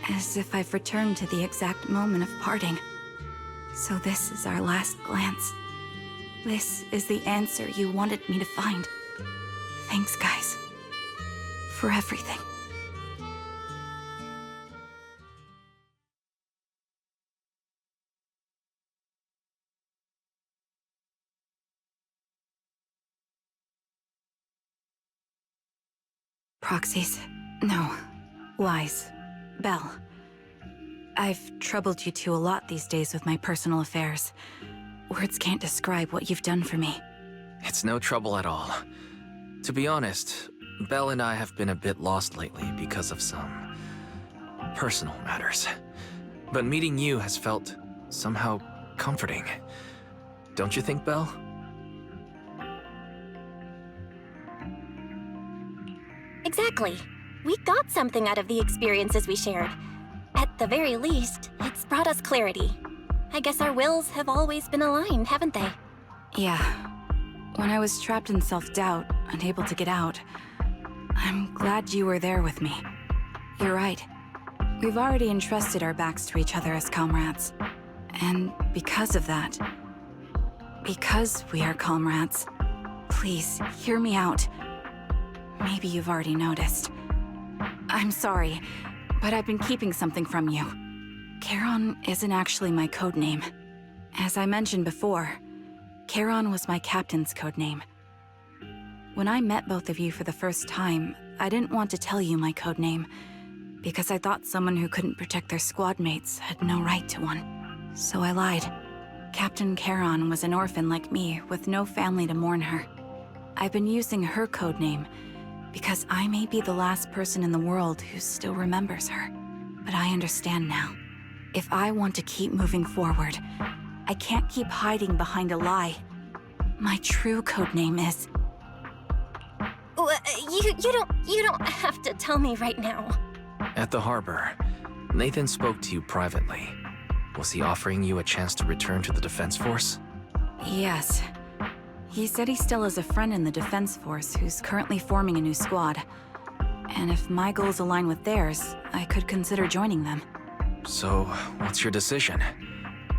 As if I've returned to the exact moment of parting. So this is our last glance. This is the answer you wanted me to find. Thanks, guys. For everything. Proxies. No. Wise. Belle. I've troubled you two a lot these days with my personal affairs. Words can't describe what you've done for me. It's no trouble at all. To be honest, Belle and I have been a bit lost lately because of some personal matters. But meeting you has felt somehow comforting. Don't you think, Belle? Exactly. We got something out of the experiences we shared. At the very least, it's brought us clarity. I guess our wills have always been aligned, haven't they? Yeah. When I was trapped in self-doubt, unable to get out, I'm glad you were there with me. You're right. We've already entrusted our backs to each other as comrades. And because of that, because we are comrades, please, hear me out. Maybe you've already noticed. I'm sorry, but I've been keeping something from you. Charon isn't actually my codename. As I mentioned before, Charon was my captain's codename. When I met both of you for the first time, I didn't want to tell you my codename, because I thought someone who couldn't protect their squad mates had no right to one. So I lied. Captain Charon was an orphan like me, with no family to mourn her. I've been using her codename because I may be the last person in the world who still remembers her. But I understand now. If I want to keep moving forward, I can't keep hiding behind a lie. My true codename is... You don't have to tell me right now. At the harbor, Nathan spoke to you privately. Was he offering you a chance to return to the Defense Force? Yes. He said he still has a friend in the Defense Force who's currently forming a new squad. And if my goals align with theirs, I could consider joining them. So, what's your decision?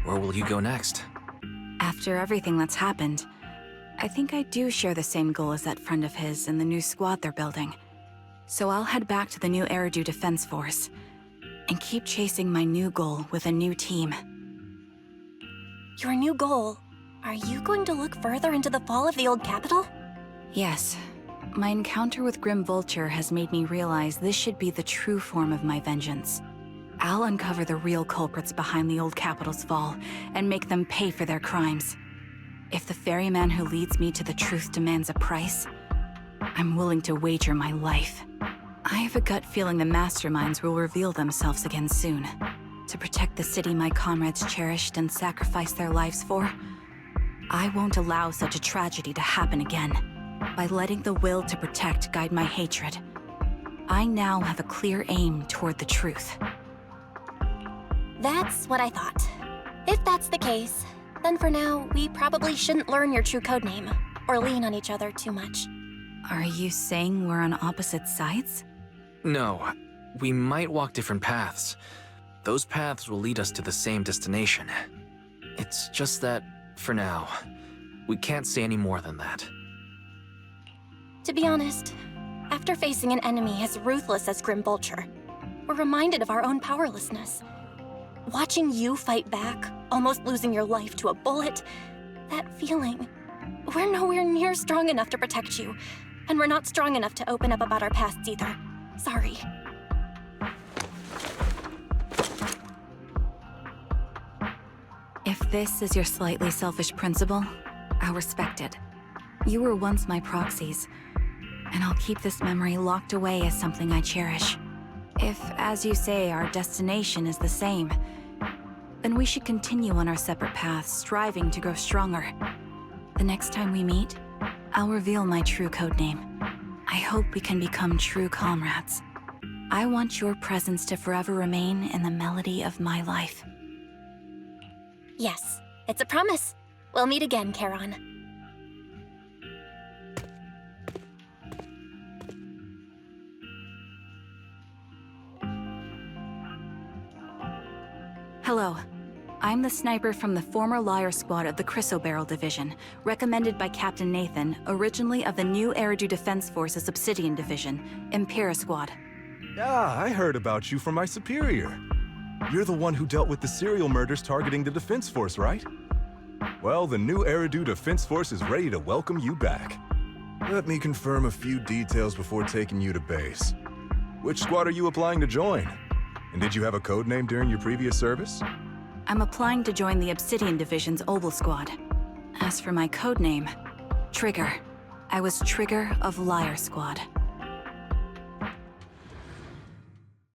Where will you go next? After everything that's happened, I think I do share the same goal as that friend of his in the new squad they're building. So I'll head back to the new Eridu Defense Force and keep chasing my new goal with a new team. Your new goal? Are you going to look further into the fall of the old capital? Yes. My encounter with Grim Vulture has made me realize this should be the true form of my vengeance. I'll uncover the real culprits behind the old capital's fall and make them pay for their crimes. If the ferryman who leads me to the truth demands a price, I'm willing to wager my life. I have a gut feeling the masterminds will reveal themselves again soon. To protect the city my comrades cherished and sacrificed their lives for, I won't allow such a tragedy to happen again. By letting the will to protect guide my hatred, I now have a clear aim toward the truth. That's what I thought. If that's the case, then for now, we probably shouldn't learn your true codename, or lean on each other too much. Are you saying we're on opposite sides? No, we might walk different paths. Those paths will lead us to the same destination. It's just that, for now, we can't say any more than that. To be honest, after facing an enemy as ruthless as Grim Vulture, we're reminded of our own powerlessness. Watching you fight back, almost losing your life to a bullet, that feeling. We're nowhere near strong enough to protect you, and we're not strong enough to open up about our pasts either. Sorry. If this is your slightly selfish principle, I'll respect it. You were once my proxies, and I'll keep this memory locked away as something I cherish. If, as you say, our destination is the same, then we should continue on our separate paths, striving to grow stronger. The next time we meet, I'll reveal my true codename. I hope we can become true comrades. I want your presence to forever remain in the melody of my life. Yes, it's a promise. We'll meet again, Charon. Hello. I'm the sniper from the former Liar Squad of the Chrysoberyl Division, recommended by Captain Nathan, originally of the new Eridu Defense Force's Obsidian Division, Impera Squad. Ah, I heard about you from my superior. You're the one who dealt with the serial murders targeting the Defense Force, right? Well, the new Eridu Defense Force is ready to welcome you back. Let me confirm a few details before taking you to base. Which squad are you applying to join? And did you have a code name during your previous service? I'm applying to join the Obsidian Division's Oval Squad. As for my codename, Trigger. I was Trigger of Liar Squad.